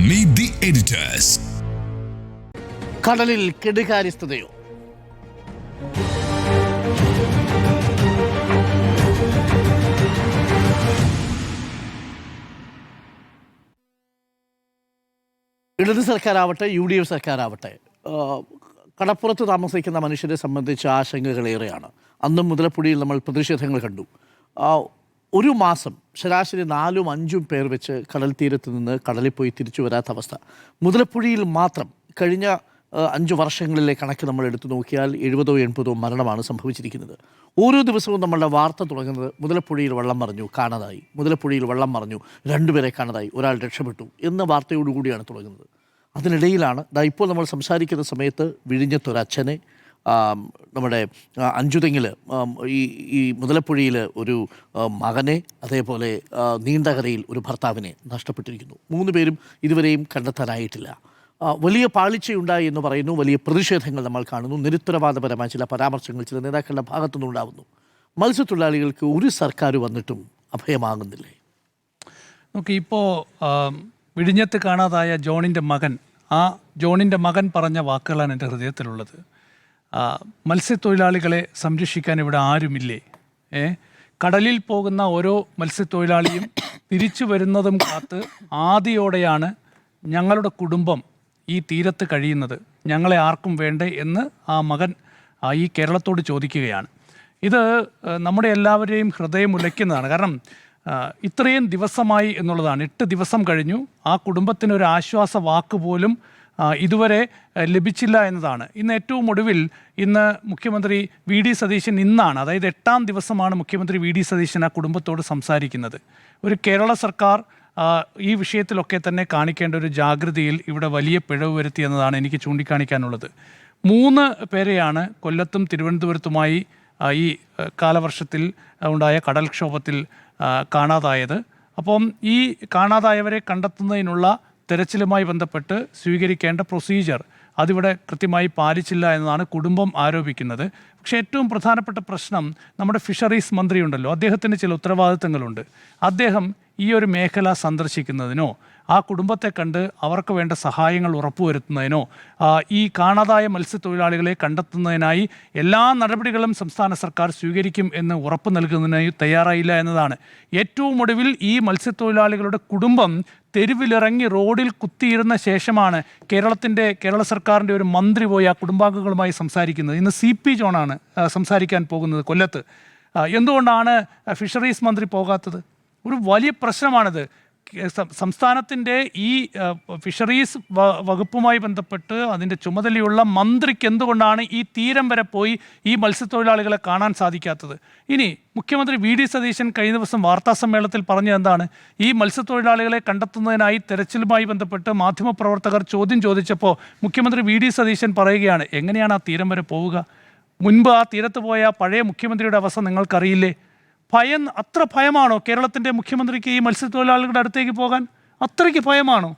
Meet the editors. കടലിൽ കെടുകാര്യസ്ഥതയോ? ഇടത് സർക്കാരാവട്ടെ UDF സർക്കാരാവട്ടെ കടപ്പുറത്ത് താമസിക്കുന്ന മനുഷ്യരെ സംബന്ധിച്ച് ആശങ്കകളേറെയാണ്. അന്നും മുതലപ്പുഴയിൽ നമ്മൾ പ്രതിഷേധങ്ങൾ കണ്ടു. ഒരു മാസം ശരാശരി 4-5 പേർ വെച്ച് കടൽ തീരത്ത് നിന്ന് കടലിൽ പോയി തിരിച്ചു വരാത്ത അവസ്ഥ. മുതലപ്പുഴയിൽ മാത്രം കഴിഞ്ഞ 5 വർഷങ്ങളിലെ കണക്ക് നമ്മൾ എടുത്തു നോക്കിയാൽ 70-80 മരണമാണ് സംഭവിച്ചിരിക്കുന്നത്. ഓരോ ദിവസവും നമ്മളുടെ വാർത്ത തുടങ്ങുന്നത് മുതലപ്പുഴയിൽ വെള്ളം മറിഞ്ഞു, കാണാതായി, മുതലപ്പുഴയിൽ വെള്ളം മറിഞ്ഞു, 2 പേരെ കാണാതായി, ഒരാൾ രക്ഷപ്പെട്ടു എന്ന വാർത്തയോടുകൂടിയാണ് തുടങ്ങുന്നത്. അതിനിടയിലാണ് ഇപ്പോൾ നമ്മൾ സംസാരിക്കുന്ന സമയത്ത് വിഴിഞ്ഞത്തൊരച്ഛനെ, നമ്മുടെ അഞ്ചുതെങ്ങിൽ ഈ മുതലപ്പുഴയിൽ ഒരു മകനെ, അതേപോലെ നീണ്ടകരയിൽ ഒരു ഭർത്താവിനെ നഷ്ടപ്പെട്ടിരിക്കുന്നു. 3 പേരും ഇതുവരെയും കണ്ടെത്താനായിട്ടില്ല. വലിയ പാളിച്ചയുണ്ടായി എന്ന് പറയുന്നു. വലിയ പ്രതിഷേധങ്ങൾ നമ്മൾ കാണുന്നു. നിരുത്തരവാദപരമായ ചില പരാമർശങ്ങൾ ചില നേതാക്കളുടെ ഭാഗത്തുനിന്നുണ്ടാവുന്നു. മത്സ്യത്തൊഴിലാളികൾക്ക് ഒരു സർക്കാർ വന്നിട്ടും അഭയമാകുന്നില്ലേ? നോക്കി, ഇപ്പോൾ വിഴിഞ്ഞത്ത് കാണാതായ ജോണിൻ്റെ മകൻ, ആ ജോണിൻ്റെ മകൻ പറഞ്ഞ വാക്കുകളാണ് എൻ്റെ ഹൃദയത്തിലുള്ളത്. മത്സ്യത്തൊഴിലാളികളെ സംരക്ഷിക്കാൻ ഇവിടെ ആരുമില്ലേ? കടലിൽ പോകുന്ന ഓരോ മത്സ്യത്തൊഴിലാളിയും തിരിച്ചു വരുന്നതും കാത്ത് ആദിയോടെയാണ് ഞങ്ങളുടെ കുടുംബം ഈ തീരത്ത് കഴിയുന്നത്, ഞങ്ങളെ ആർക്കും വേണ്ടേ എന്ന് ആ മകൻ ഈ കേരളത്തോട് ചോദിക്കുകയാണ്. ഇത് നമ്മുടെ എല്ലാവരെയും ഹൃദയം ഉലയ്ക്കുന്നതാണ്. കാരണം ഇത്രയും ദിവസമായി എന്നുള്ളതാണ്. 8 ദിവസം കഴിഞ്ഞു. ആ കുടുംബത്തിനൊരു ആശ്വാസ വാക്ക് പോലും ഇതുവരെ ലഭിച്ചില്ല എന്നതാണ്. ഇന്ന് ഏറ്റവും ഒടുവിൽ ഇന്ന് മുഖ്യമന്ത്രി VD സതീശൻ ഇന്നാണ്, അതായത് 8ാം ദിവസമാണ് മുഖ്യമന്ത്രി VD സതീശൻ ആ കുടുംബത്തോട് സംസാരിക്കുന്നത്. ഒരു കേരള സർക്കാർ ഈ വിഷയത്തിലൊക്കെ തന്നെ കാണിക്കേണ്ട ഒരു ജാഗ്രതയിൽ ഇവിടെ വലിയ പിഴവ് വരുത്തി എന്നതാണ് എനിക്ക് ചൂണ്ടിക്കാണിക്കാനുള്ളത്. 3 പേരെയാണ് കൊല്ലത്തും തിരുവനന്തപുരത്തുമായി ഈ കാലവർഷത്തിൽ ഉണ്ടായ കടൽക്ഷോഭത്തിൽ കാണാതായത്. അപ്പം ഈ കാണാതായവരെ കണ്ടെത്തുന്നതിനുള്ള തെരച്ചിലുമായി ബന്ധപ്പെട്ട് സ്വീകരിക്കേണ്ട പ്രൊസീജിയർ അതിവിടെ കൃത്യമായി പാലിച്ചില്ല എന്നതാണ് കുടുംബം ആരോപിക്കുന്നത്. പക്ഷേ ഏറ്റവും പ്രധാനപ്പെട്ട പ്രശ്നം, നമ്മുടെ ഫിഷറീസ് മന്ത്രിയുണ്ടല്ലോ, അദ്ദേഹത്തിന് ചില ഉത്തരവാദിത്തങ്ങളുണ്ട്. അദ്ദേഹം ഈ ഒരു മേഖല സന്ദർശിക്കുന്നതിനോ ആ കുടുംബത്തെ കണ്ട് അവർക്ക് വേണ്ട സഹായങ്ങൾ ഉറപ്പുവരുത്തുന്നതിനോ ഈ കാണാതായ മത്സ്യത്തൊഴിലാളികളെ കണ്ടെത്തുന്നതിനായി എല്ലാ നടപടികളും സംസ്ഥാന സർക്കാർ സ്വീകരിക്കും എന്ന് ഉറപ്പ് നൽകുന്നതിനായി തയ്യാറായില്ല എന്നതാണ്. ഏറ്റവും ഒടുവിൽ ഈ മത്സ്യത്തൊഴിലാളികളുടെ കുടുംബം തെരുവിലിറങ്ങി റോഡിൽ കുത്തിയിരുന്ന ശേഷമാണ് കേരള സർക്കാരിൻ്റെ ഒരു മന്ത്രി പോയി ആ കുടുംബാംഗങ്ങളുമായി സംസാരിക്കുന്നത്. ഇന്ന് CP ജോണാണ് സംസാരിക്കാൻ പോകുന്നത് കൊല്ലത്ത്. എന്തുകൊണ്ടാണ് ഫിഷറീസ് മന്ത്രി പോകാത്തത്? ഒരു വലിയ പ്രശ്നമാണിത്. സംസ്ഥാനത്തിൻ്റെ ഈ ഫിഷറീസ് വകുപ്പുമായി ബന്ധപ്പെട്ട് അതിൻ്റെ ചുമതലയുള്ള മന്ത്രിക്ക് എന്തുകൊണ്ടാണ് ഈ തീരം വരെ പോയി ഈ മത്സ്യത്തൊഴിലാളികളെ കാണാൻ സാധിക്കാത്തത്? ഇനി മുഖ്യമന്ത്രി VD സതീശൻ കഴിഞ്ഞ ദിവസം വാർത്താസമ്മേളനത്തിൽ പറഞ്ഞത് എന്താണ്? ഈ മത്സ്യത്തൊഴിലാളികളെ കണ്ടെത്തുന്നതിനായി തെരച്ചിലുമായി ബന്ധപ്പെട്ട് മാധ്യമപ്രവർത്തകർ ചോദ്യം ചോദിച്ചപ്പോൾ മുഖ്യമന്ത്രി VD സതീശൻ പറയുകയാണ്, എങ്ങനെയാണ് ആ തീരം വരെ പോവുക? മുൻപ് ആ തീരത്ത് പോയ പഴയ മുഖ്യമന്ത്രിയുടെ അവസ്ഥ നിങ്ങൾക്കറിയില്ലേ? അത്ര ഭയമാണോ കേരളത്തിൻ്റെ മുഖ്യമന്ത്രിക്ക് ഈ മത്സ്യത്തൊഴിലാളികളുടെ അടുത്തേക്ക് പോകാൻ? അത്രയ്ക്ക് ഭയമാണോ?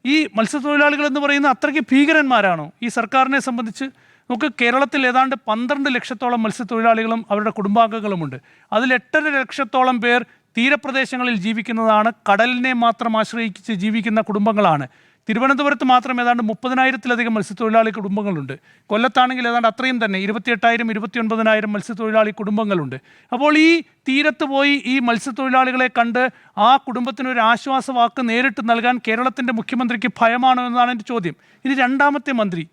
ഈ മത്സ്യത്തൊഴിലാളികൾ എന്ന് പറയുന്ന അത്രയ്ക്ക് ഭീകരന്മാരാണോ ഈ സർക്കാരിനെ സംബന്ധിച്ച്? നമുക്ക് കേരളത്തിൽ ഏതാണ്ട് 12 ലക്ഷത്തോളം മത്സ്യത്തൊഴിലാളികളും അവരുടെ കുടുംബാംഗങ്ങളുമുണ്ട്. അതിൽ 8.5 ലക്ഷത്തോളം പേർ തീരപ്രദേശങ്ങളിൽ ജീവിക്കുന്നതാണ്, കടലിനെ മാത്രം ആശ്രയിച്ച് ജീവിക്കുന്ന കുടുംബങ്ങളാണ്. തിരുവനന്തപുരത്ത് മാത്രം ഏതാണ്ട് 30,000-ത്തിലധികം മത്സ്യത്തൊഴിലാളി കുടുംബങ്ങളുണ്ട്. കൊല്ലത്താണെങ്കിൽ ഏതാണ്ട് അത്രയും തന്നെ 28,000-29,000 മത്സ്യത്തൊഴിലാളി കുടുംബങ്ങളുണ്ട്. അപ്പോൾ ഈ തീരത്ത് പോയി ഈ മത്സ്യത്തൊഴിലാളികളെ കണ്ട് ആ കുടുംബത്തിനൊരു ആശ്വാസവാക്ക് നേരിട്ട് നൽകാൻ കേരളത്തിൻ്റെ മുഖ്യമന്ത്രിക്ക് ഭയമാണോ എന്നതാണ് എൻ്റെ ചോദ്യം. ഇനി രണ്ടാമത്തെ മന്ത്രി,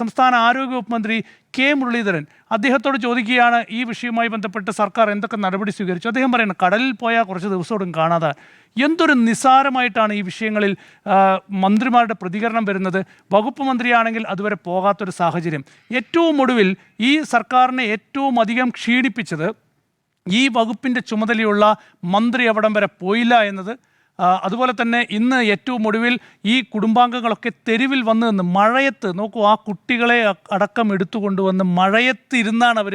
സംസ്ഥാന ആരോഗ്യവകുപ്പ് മന്ത്രി K മുരളീധരൻ, അദ്ദേഹത്തോട് ചോദിക്കുകയാണ് ഈ വിഷയവുമായി ബന്ധപ്പെട്ട് സർക്കാർ എന്തൊക്കെ നടപടി സ്വീകരിച്ചു. അദ്ദേഹം പറയുന്നത് കടലിൽ പോയാൽ കുറച്ച് ദിവസത്തോടും കാണാതെ. എന്തൊരു നിസ്സാരമായിട്ടാണ് ഈ വിഷയങ്ങളിൽ മന്ത്രിമാരുടെ പ്രതികരണം വരുന്നത്. വകുപ്പ് മന്ത്രിയാണെങ്കിൽ അതുവരെ പോകാത്തൊരു സാഹചര്യം. ഏറ്റവും ഒടുവിൽ ഈ സർക്കാരിനെ ഏറ്റവും അധികം ക്ഷീണിപ്പിച്ചത് ഈ വകുപ്പിൻ്റെ ചുമതലയുള്ള മന്ത്രി അവിടം വരെ പോയില്ല എന്നത്. അതുപോലെ തന്നെ ഇന്ന് ഏറ്റവും ഒടുവിൽ ഈ കുടുംബാംഗങ്ങളൊക്കെ തെരുവിൽ വന്ന് നിന്ന് മഴയത്ത്, നോക്കൂ, ആ കുട്ടികളെ അടക്കം എടുത്തുകൊണ്ടുവന്ന് മഴയത്ത് ഇരുന്നാണ് അവർ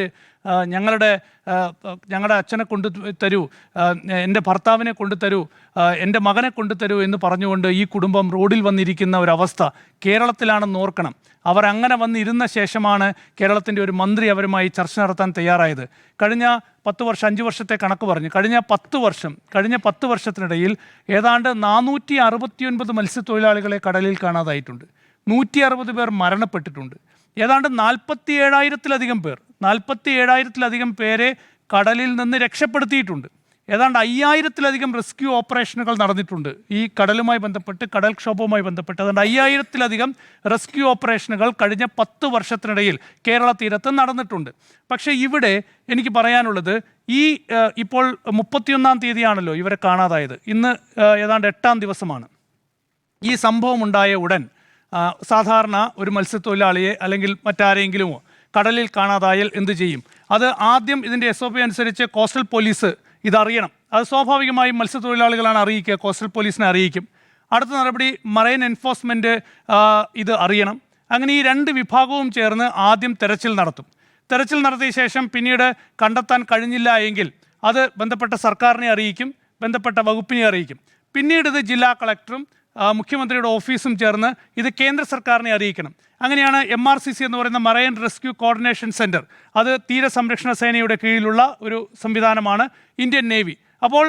ഞങ്ങളുടെ അച്ഛനെ കൊണ്ടു തരൂ, എൻ്റെ ഭർത്താവിനെ കൊണ്ടു തരൂ, എൻ്റെ മകനെ കൊണ്ടു തരൂ എന്ന് പറഞ്ഞുകൊണ്ട് ഈ കുടുംബം റോഡിൽ വന്നിരിക്കുന്ന ഒരവസ്ഥ കേരളത്തിലാണെന്ന് ഓർക്കണം. അവർ അങ്ങനെ വന്നിരുന്ന ശേഷമാണ് കേരളത്തിൻ്റെ ഒരു മന്ത്രി അവരുമായി ചർച്ച നടത്താൻ തയ്യാറായത്. കഴിഞ്ഞ 10 വർഷം, 5 വർഷത്തെ കണക്ക് പറഞ്ഞു, കഴിഞ്ഞ 10 വർഷത്തിനിടയിൽ ഏതാണ്ട് 469 മത്സ്യത്തൊഴിലാളികളെ കടലിൽ കാണാതായിട്ടുണ്ട്. 160 പേർ മരണപ്പെട്ടിട്ടുണ്ട്. ഏതാണ്ട് 47,000-ലധികം പേരെ കടലിൽ നിന്ന് രക്ഷപ്പെടുത്തിയിട്ടുണ്ട്. ഏതാണ്ട് 5,000-ലധികം റെസ്ക്യൂ ഓപ്പറേഷനുകൾ നടന്നിട്ടുണ്ട് ഈ കടലുമായി ബന്ധപ്പെട്ട്, കടൽക്ഷോഭവുമായി ബന്ധപ്പെട്ട്. അതുകൊണ്ട് 5,000-ലധികം റെസ്ക്യൂ ഓപ്പറേഷനുകൾ കഴിഞ്ഞ 10 വർഷത്തിനിടയിൽ കേരള തീരത്ത് നടന്നിട്ടുണ്ട്. പക്ഷേ ഇവിടെ എനിക്ക് പറയാനുള്ളത്, ഇപ്പോൾ 31-ാം തീയതിയാണല്ലോ ഇവരെ കാണാതായത്. ഇന്ന് ഏതാണ്ട് 8-ാം ദിവസമാണ്. ഈ സംഭവം ഉണ്ടായ ഉടൻ സാധാരണ ഒരു മത്സ്യത്തൊഴിലാളിയെ അല്ലെങ്കിൽ മറ്റാരെങ്കിലുമോ കടലിൽ കാണാതായാൽ എന്ത് ചെയ്യും? അത് ആദ്യം ഇതിൻ്റെ SOP അനുസരിച്ച് കോസ്റ്റൽ പോലീസ് ഇതറിയണം. അത് സ്വാഭാവികമായും മത്സ്യത്തൊഴിലാളികളാണ് അറിയിക്കുക, കോസ്റ്റൽ പോലീസിനെ അറിയിക്കും. അടുത്ത നടപടി മറൈൻ എൻഫോഴ്സ്മെൻറ്റ് ഇത് അറിയണം. അങ്ങനെ ഈ 2 വിഭാഗവും ചേർന്ന് ആദ്യം തെരച്ചിൽ നടത്തും. തെരച്ചിൽ നടത്തിയ ശേഷം പിന്നീട് കണ്ടെത്താൻ കഴിഞ്ഞില്ല എങ്കിൽ അത് ബന്ധപ്പെട്ട സർക്കാരിനെ അറിയിക്കും, ബന്ധപ്പെട്ട വകുപ്പിനെ അറിയിക്കും. പിന്നീട് ഇത് ജില്ലാ കളക്ടറും മുഖ്യമന്ത്രിയുടെ ഓഫീസും ചേർന്ന് ഇത് കേന്ദ്ര സർക്കാരിനെ അറിയിക്കണം. അങ്ങനെയാണ് MRCC എന്ന് പറയുന്ന മറൈൻ റെസ്ക്യൂ കോർഡിനേഷൻ സെൻറ്റർ. അത് തീരസംരക്ഷണ സേനയുടെ കീഴിലുള്ള ഒരു സംവിധാനമാണ്, ഇന്ത്യൻ നേവി. അപ്പോൾ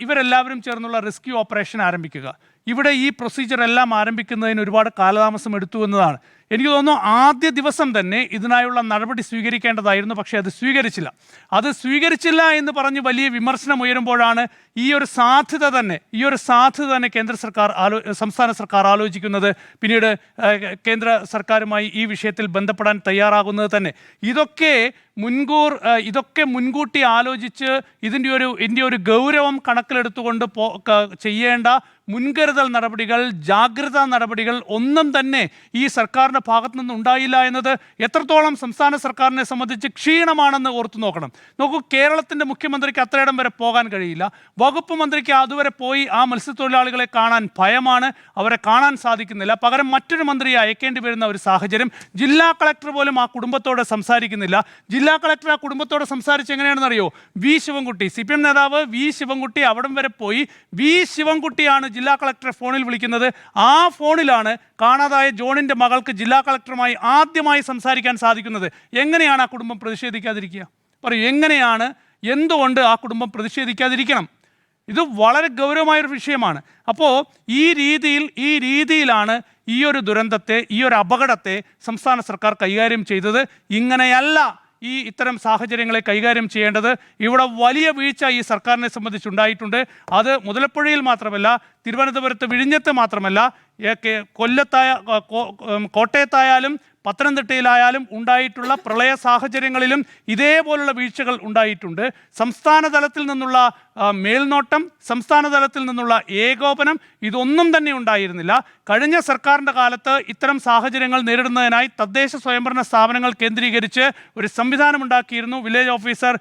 ഇവരെല്ലാവരും ചേർന്നുള്ള റെസ്ക്യൂ ഓപ്പറേഷൻ ആരംഭിക്കുക. ഇവിടെ ഈ പ്രൊസീജിയർ എല്ലാം ആരംഭിക്കുന്നതിന് ഒരുപാട് കാലതാമസം എടുത്തു എന്നതാണ്. എനിക്ക് തോന്നുന്നു ആദ്യ ദിവസം തന്നെ ഇതിനായുള്ള നടപടി സ്വീകരിക്കേണ്ടതായിരുന്നു, പക്ഷേ അത് സ്വീകരിച്ചില്ല എന്ന് പറഞ്ഞ് വലിയ വിമർശനം ഉയരുമ്പോഴാണ് ഈ ഒരു സാധ്യത തന്നെ സംസ്ഥാന സർക്കാർ ആലോചിക്കുന്നത്, പിന്നീട് കേന്ദ്ര സർക്കാരുമായി ഈ വിഷയത്തിൽ ബന്ധപ്പെടാൻ തയ്യാറാകുന്നത് തന്നെ. ഇതൊക്കെ മുൻകൂട്ടി ആലോചിച്ച് ഇതിൻ്റെ ഒരു ഗൗരവം കണക്കിലെടുത്തുകൊണ്ട് ചെയ്യേണ്ട മുൻകരുതൽ നടപടികൾ, ജാഗ്രതാ നടപടികൾ ഒന്നും തന്നെ ഈ സർക്കാരിൻ്റെ ഭാഗത്തു നിന്നുണ്ടായില്ല എന്നത് എത്രത്തോളം സംസ്ഥാന സർക്കാരിനെ സംബന്ധിച്ച് ക്ഷീണമാണെന്ന് ഓർത്തു നോക്കണം. നോക്കൂ, കേരളത്തിൻ്റെ മുഖ്യമന്ത്രിക്ക് അത്രയിടം വരെ പോകാൻ കഴിയില്ല. വകുപ്പ് മന്ത്രിക്ക് അതുവരെ പോയി ആ മത്സ്യത്തൊഴിലാളികളെ കാണാൻ ഭയമാണ്, അവരെ കാണാൻ സാധിക്കുന്നില്ല. പകരം മറ്റൊരു മന്ത്രിയെ അയക്കേണ്ടി വരുന്ന ഒരു സാഹചര്യം. ജില്ലാ കളക്ടർ പോലും ആ കുടുംബത്തോട് സംസാരിക്കുന്നില്ല. ജില്ലാ കളക്ടർ ആ കുടുംബത്തോട് സംസാരിച്ച് എങ്ങനെയാണെന്ന് അറിയോ? CPM നേതാവ് വി ശിവൻകുട്ടി അവിടം വരെ പോയി. വി ശിവൻകുട്ടിയാണ് ജില്ലാ കളക്ടറെ ഫോണിൽ വിളിക്കുന്നത്. ആ ഫോണിലാണ് കാണാതായ ജോണിൻ്റെ മകൾക്ക് ജില്ലാ കളക്ടറുമായി ആദ്യമായി സംസാരിക്കാൻ സാധിക്കുന്നത്. എങ്ങനെയാണ് ആ കുടുംബം പ്രതിഷേധിക്കാതിരിക്കുക? പറയൂ, എന്തുകൊണ്ട് ആ കുടുംബം പ്രതിഷേധിക്കാതിരിക്കണം? ഇത് വളരെ ഗൗരവമായൊരു വിഷയമാണ്. അപ്പോൾ ഈ രീതിയിലാണ് ഈ ഒരു ദുരന്തത്തെ, ഈ ഒരു അപകടത്തെ സംസ്ഥാന സർക്കാർ കൈകാര്യം ചെയ്തത്. ഇങ്ങനെയല്ല ഇത്തരം സാഹചര്യങ്ങളെ കൈകാര്യം ചെയ്യേണ്ടത്. ഇവിടെ വലിയ വീഴ്ച ഈ സർക്കാരിനെ സംബന്ധിച്ചുണ്ടായിട്ടുണ്ട്. അത് മുതലപ്പുഴയിൽ മാത്രമല്ല, തിരുവനന്തപുരത്ത് വിഴിഞ്ഞത്ത് മാത്രമല്ല, കോട്ടയത്തായാലും പത്തനംതിട്ടയിലായാലും ഉണ്ടായിട്ടുള്ള പ്രളയ സാഹചര്യങ്ങളിലും ഇതേപോലുള്ള വീഴ്ചകൾ ഉണ്ടായിട്ടുണ്ട്. സംസ്ഥാന തലത്തിൽ നിന്നുള്ള മേൽനോട്ടം, സംസ്ഥാന തലത്തിൽ നിന്നുള്ള ഏകോപനം ഇതൊന്നും തന്നെ ഉണ്ടായിരുന്നില്ല. കഴിഞ്ഞ സർക്കാരിൻ്റെ കാലത്ത് ഇത്തരം സാഹചര്യങ്ങൾ നേരിടുന്നതിനായി തദ്ദേശ സ്വയംഭരണ സ്ഥാപനങ്ങൾ കേന്ദ്രീകരിച്ച് ഒരു സംവിധാനം ഉണ്ടാക്കിയിരുന്നു. വില്ലേജ് ഓഫീസർ,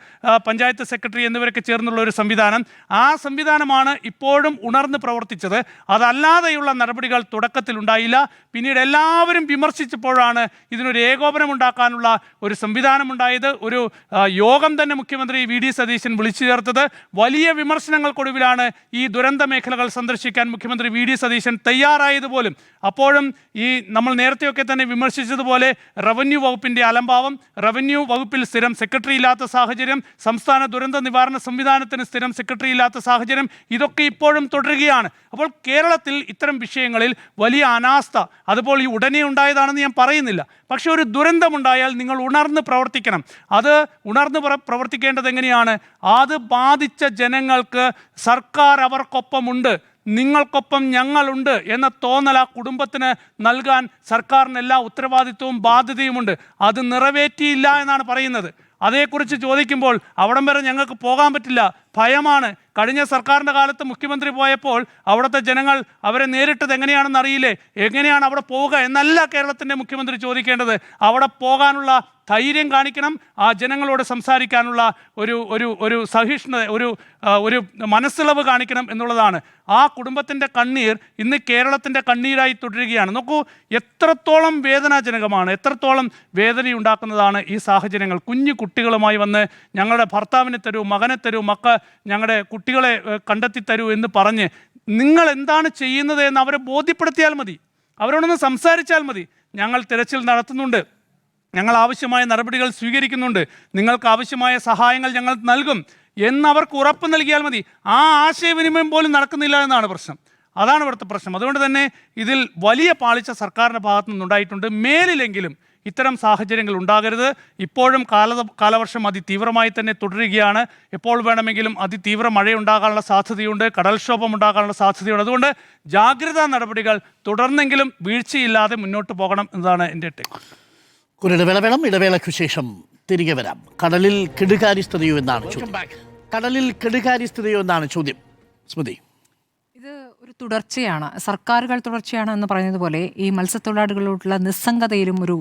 പഞ്ചായത്ത് സെക്രട്ടറി എന്നിവരൊക്കെ ചേർന്നുള്ള ഒരു സംവിധാനം. ആ സംവിധാനമാണ് ഇപ്പോഴും ഉണർന്ന് പ്രവർത്തിച്ചത്. അതല്ലാതെയുള്ള നടപടികൾ തുടക്കത്തിൽ ഉണ്ടായില്ല. പിന്നീട് എല്ലാവരും വിമർശിച്ചപ്പോഴാണ് ഇതിനൊരു ഏകോപനം ഉണ്ടാക്കാനുള്ള ഒരു സംവിധാനമുണ്ടായത്. ഒരു യോഗം തന്നെ മുഖ്യമന്ത്രി VD സതീശൻ വിളിച്ചു ചേർത്തത്. വലിയ വിമർശനങ്ങൾക്കൊടുവിലാണ് ഈ ദുരന്ത മേഖലകൾ സന്ദർശിക്കാൻ മുഖ്യമന്ത്രി VD സതീശൻ തയ്യാറായതുപോലും. അപ്പോഴും നമ്മൾ നേരത്തെയൊക്കെ തന്നെ വിമർശിച്ചതുപോലെ റവന്യൂ വകുപ്പിൻ്റെ അലംഭാവം, റവന്യൂ വകുപ്പിൽ സ്ഥിരം സെക്രട്ടറി ഇല്ലാത്ത സാഹചര്യം, സംസ്ഥാന ദുരന്ത നിവാരണ സംവിധാനത്തിന് സ്ഥിരം സെക്രട്ടറി ഇല്ലാത്ത സാഹചര്യം, ഇതൊക്കെ ഇപ്പോഴും തുടരുകയാണ്. അപ്പോൾ കേരളത്തിൽ ഇത്തരം വിഷയങ്ങളിൽ വലിയ അനാസ്ഥ, അതുപോലെ ഉടനെ ഉണ്ടായതാണെന്ന് ഞാൻ പറയുന്നില്ല. പക്ഷേ ഒരു ദുരന്തമുണ്ടായാൽ നിങ്ങൾ ഉണർന്ന് പ്രവർത്തിക്കണം. അത് ഉണർന്ന് പ്രവർത്തിക്കേണ്ടത് എങ്ങനെയാണ്? അത് ബാധിച്ച ജനങ്ങൾക്ക് സർക്കാർ അവർക്കൊപ്പമുണ്ട്, നിങ്ങൾക്കൊപ്പം ഞങ്ങളുണ്ട് എന്ന തോന്നൽ ആ കുടുംബത്തിന് നൽകാൻ സർക്കാരിന് എല്ലാ ഉത്തരവാദിത്വവും ബാധ്യതയുമുണ്ട്. അത് നിറവേറ്റിയില്ല എന്നാണ് പറയുന്നത്. അതേക്കുറിച്ച് ചോദിക്കുമ്പോൾ അവിടം വരെ ഞങ്ങൾക്ക് പോകാൻ പറ്റില്ല, ഭയമാണ്. കഴിഞ്ഞ സർക്കാരിൻ്റെ കാലത്ത് മുഖ്യമന്ത്രി പോയപ്പോൾ അവിടുത്തെ ജനങ്ങൾ അവരെ നേരിട്ടത് എങ്ങനെയാണെന്ന് അറിയില്ലേ, എങ്ങനെയാണ് അവിടെ പോവുക എന്നല്ല കേരളത്തിൻ്റെ മുഖ്യമന്ത്രി ചോദിക്കേണ്ടത്. അവിടെ പോകാനുള്ള ധൈര്യം കാണിക്കണം, ആ ജനങ്ങളോട് സംസാരിക്കാനുള്ള ഒരു ഒരു ഒരു സഹിഷ്ണുത, ഒരു മനസ്സിളവ് കാണിക്കണം എന്നുള്ളതാണ്. ആ കുടുംബത്തിൻ്റെ കണ്ണീർ ഇന്ന് കേരളത്തിൻ്റെ കണ്ണീരായി തുടരുകയാണ്. നോക്കൂ, എത്രത്തോളം വേദനാജനകമാണ്, എത്രത്തോളം വേദനയുണ്ടാക്കുന്നതാണ് ഈ സാഹചര്യങ്ങൾ. കുഞ്ഞു കുട്ടികളുമായി വന്ന് ഞങ്ങളുടെ ഭർത്താവിനെ തരൂ, മകനെ തരൂ, ഞങ്ങളുടെ കുട്ടികളെ കണ്ടെത്തി തരൂ എന്ന് പറഞ്ഞ് നിങ്ങൾ എന്താണ് ചെയ്യുന്നത് എന്ന് അവരെ ബോധ്യപ്പെടുത്തിയാൽ മതി, അവരോടൊന്ന് സംസാരിച്ചാൽ മതി. ഞങ്ങൾ തിരച്ചിൽ നടത്തുന്നുണ്ട്, ഞങ്ങൾ ആവശ്യമായ നടപടികൾ സ്വീകരിക്കുന്നുണ്ട്, നിങ്ങൾക്ക് ആവശ്യമായ സഹായങ്ങൾ ഞങ്ങൾ നൽകും എന്നവർക്ക് ഉറപ്പ് നൽകിയാൽ മതി. ആ ആശയവിനിമയം പോലും നടക്കുന്നില്ല എന്നാണ് പ്രശ്നം. അതാണ് ഇവിടുത്തെ പ്രശ്നം. അതുകൊണ്ട് തന്നെ ഇതിൽ വലിയ പാളിച്ച സർക്കാരിൻ്റെ ഭാഗത്തു നിന്നുണ്ടായിട്ടുണ്ട്. മേലിലെങ്കിലും ഇത്തരം സാഹചര്യങ്ങൾ ഉണ്ടാകരുത്. ഇപ്പോഴും കാലവർഷം അതിതീവ്രമായി തന്നെ തുടരുകയാണ്. എപ്പോൾ വേണമെങ്കിലും അതിതീവ്ര മഴയുണ്ടാകാനുള്ള സാധ്യതയുണ്ട്, കടൽക്ഷോഭം ഉണ്ടാകാനുള്ള സാധ്യതയുണ്ട്. അതുകൊണ്ട് ജാഗ്രതാ നടപടികൾ തുടർന്നെങ്കിലും വീഴ്ചയില്ലാതെ മുന്നോട്ട് പോകണം എന്നതാണ് എൻ്റെ ടേക്ക്. ഒരിടവേള വേണം, ഇടവേളയ്ക്കു ശേഷം തിരികെ വരാം. കടലിൽ കെടുകാര്യസ്ഥതയോ എന്നാണ് ചോദ്യം. കടലിൽ കെടുകാര്യസ്ഥതയോ എന്നാണ് ചോദ്യം. സ്മൃതി, ഇത് ഒരു തുടർച്ചയാണ്, സർക്കാരുകൾ തുടർച്ചയാണ് എന്ന് പറയുന്നത് പോലെ ഈ മത്സ്യത്തൊഴിലാളികളോടുള്ള നിസ്സംഗതയിലും ഒരു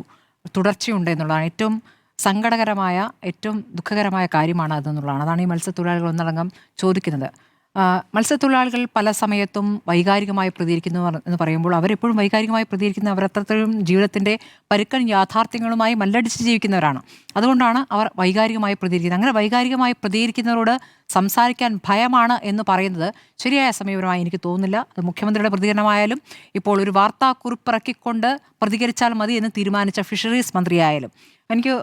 തുടർച്ചയുണ്ട് എന്നുള്ളതാണ് ഏറ്റവും സങ്കടകരമായ, ഏറ്റവും ദുഃഖകരമായ കാര്യമാണ് അതെന്നുള്ളതാണ്. അതാണ് ഈ മത്സ്യത്തൊഴിലാളികൾ ഒന്നടങ്കം ചോദിക്കുന്നത്. മത്സ്യത്തൊഴിലാളികൾ പല സമയത്തും വൈകാരികമായി പ്രതികരിക്കുന്നു എന്ന് പറയുമ്പോൾ അവരെപ്പോഴും വൈകാരികമായി പ്രതികരിക്കുന്ന അവരത്രത്തോളം ജീവിതത്തിൻ്റെ പരുക്കൻ യാഥാർത്ഥ്യങ്ങളുമായി മല്ലടിച്ച് ജീവിക്കുന്നവരാണ്. അതുകൊണ്ടാണ് അവർ വൈകാരികമായി പ്രതികരിക്കുന്നത്. അങ്ങനെ വൈകാരികമായി പ്രതികരിക്കുന്നവരോട് സംസാരിക്കാൻ ഭയമാണ് എന്ന് പറയുന്നത് ശരിയായ സമീപനമായി എനിക്ക് തോന്നുന്നില്ല. അത് മുഖ്യമന്ത്രിയുടെ പ്രതികരണമായാലും ഇപ്പോൾ ഒരു വാർത്താക്കുറിപ്പിറക്കിക്കൊണ്ട് പ്രതികരിച്ചാൽ മതി എന്ന് തീരുമാനിച്ച ഫിഷറീസ് മന്ത്രിയായാലും എനിക്ക്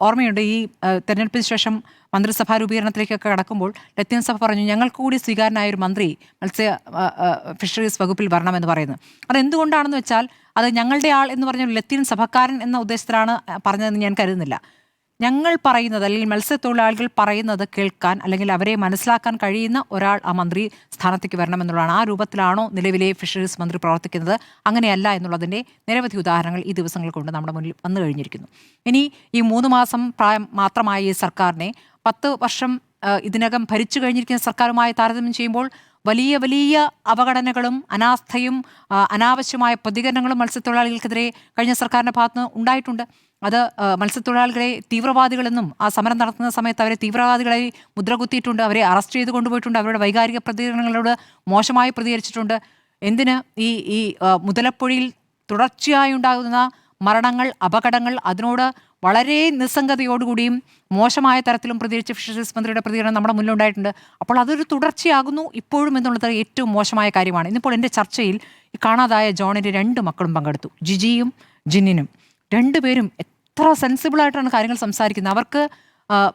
ഓർമ്മയുണ്ട്, ഈ തെരഞ്ഞെടുപ്പിന് ശേഷം മന്ത്രിസഭാ രൂപീകരണത്തിലേക്കൊക്കെ കടക്കുമ്പോൾ ലത്തീൻ സഭ പറഞ്ഞു ഞങ്ങൾക്ക് കൂടി സ്വീകാരനായ ഒരു മന്ത്രി ഫിഷറീസ് വകുപ്പിൽ വരണമെന്ന് പറയുന്നത്. അതെന്തുകൊണ്ടാണെന്ന് വെച്ചാൽ അത് ഞങ്ങളുടെ ആൾ എന്ന് പറഞ്ഞ ലത്തീൻ സഭക്കാരൻ എന്ന ഉദ്ദേശത്തിലാണ് പറഞ്ഞതെന്ന് ഞാൻ കരുതുന്നില്ല. ഞങ്ങൾ പറയുന്നത് അല്ലെങ്കിൽ മത്സ്യത്തൊഴിലാളികൾ പറയുന്നത് കേൾക്കാൻ അല്ലെങ്കിൽ അവരെ മനസ്സിലാക്കാൻ കഴിയുന്ന ഒരാൾ ആ മന്ത്രി സ്ഥാനത്തേക്ക് വരണമെന്നുള്ളതാണ്. ആ രൂപത്തിലാണോ നിലവിലെ ഫിഷറീസ് മന്ത്രി പ്രവർത്തിക്കുന്നത്? അങ്ങനെയല്ല എന്നുള്ളതിൻ്റെ നിരവധി ഉദാഹരണങ്ങൾ ഈ ദിവസങ്ങൾ കൊണ്ട് നമ്മുടെ മുന്നിൽ വന്നു കഴിഞ്ഞിരിക്കുന്നു. ഇനി ഈ 3 മാസം പ്രായം മാത്രമായ ഈ സർക്കാരിനെ 10 വർഷം ഇതിനകം ഭരിച്ചു കഴിഞ്ഞിരിക്കുന്ന സർക്കാരുമായി താരതമ്യം ചെയ്യുമ്പോൾ വലിയ വലിയ അവഗണനകളും അനാസ്ഥയും അനാവശ്യമായ പ്രതികരണങ്ങളും മത്സ്യത്തൊഴിലാളികൾക്കെതിരെ കഴിഞ്ഞ സർക്കാരിൻ്റെ ഭാഗത്തുനിന്ന് ഉണ്ടായിട്ടുണ്ട്. അത് മത്സ്യത്തൊഴിലാളികളെ തീവ്രവാദികളെന്നും ആ സമരം നടത്തുന്ന സമയത്ത് അവരെ തീവ്രവാദികളായി മുദ്രകുത്തിയിട്ടുണ്ട്, അവരെ അറസ്റ്റ് ചെയ്ത് കൊണ്ടുപോയിട്ടുണ്ട്, അവരുടെ വൈകാരിക പ്രതികരണങ്ങളോട് മോശമായി പ്രതികരിച്ചിട്ടുണ്ട്. എന്തിന് ഈ മുതലപ്പുഴയിൽ തുടർച്ചയായി ഉണ്ടാകുന്ന മരണങ്ങൾ, അപകടങ്ങൾ, അതിനോട് വളരെ നിസ്സംഗതയോടുകൂടിയും മോശമായ തരത്തിലും പ്രതികരിച്ച ഫിഷറീസ് മന്ത്രിയുടെ പ്രതികരണം നമ്മുടെ മുന്നിലുണ്ടായിട്ടുണ്ട്. അപ്പോൾ അതൊരു തുടർച്ചയാകുന്നു ഇപ്പോഴും എന്നുള്ളത് ഏറ്റവും മോശമായ കാര്യമാണ്. ഇന്നിപ്പോൾ എൻ്റെ ചർച്ചയിൽ ഈ കാണാതായ ജോണിൻ്റെ 2 മക്കളും പങ്കെടുത്തു, ജിജിയും ജിന്നിനും. 2 പേരും എത്ര സെൻസിബിളായിട്ടാണ് കാര്യങ്ങൾ സംസാരിക്കുന്നത്. അവർക്ക്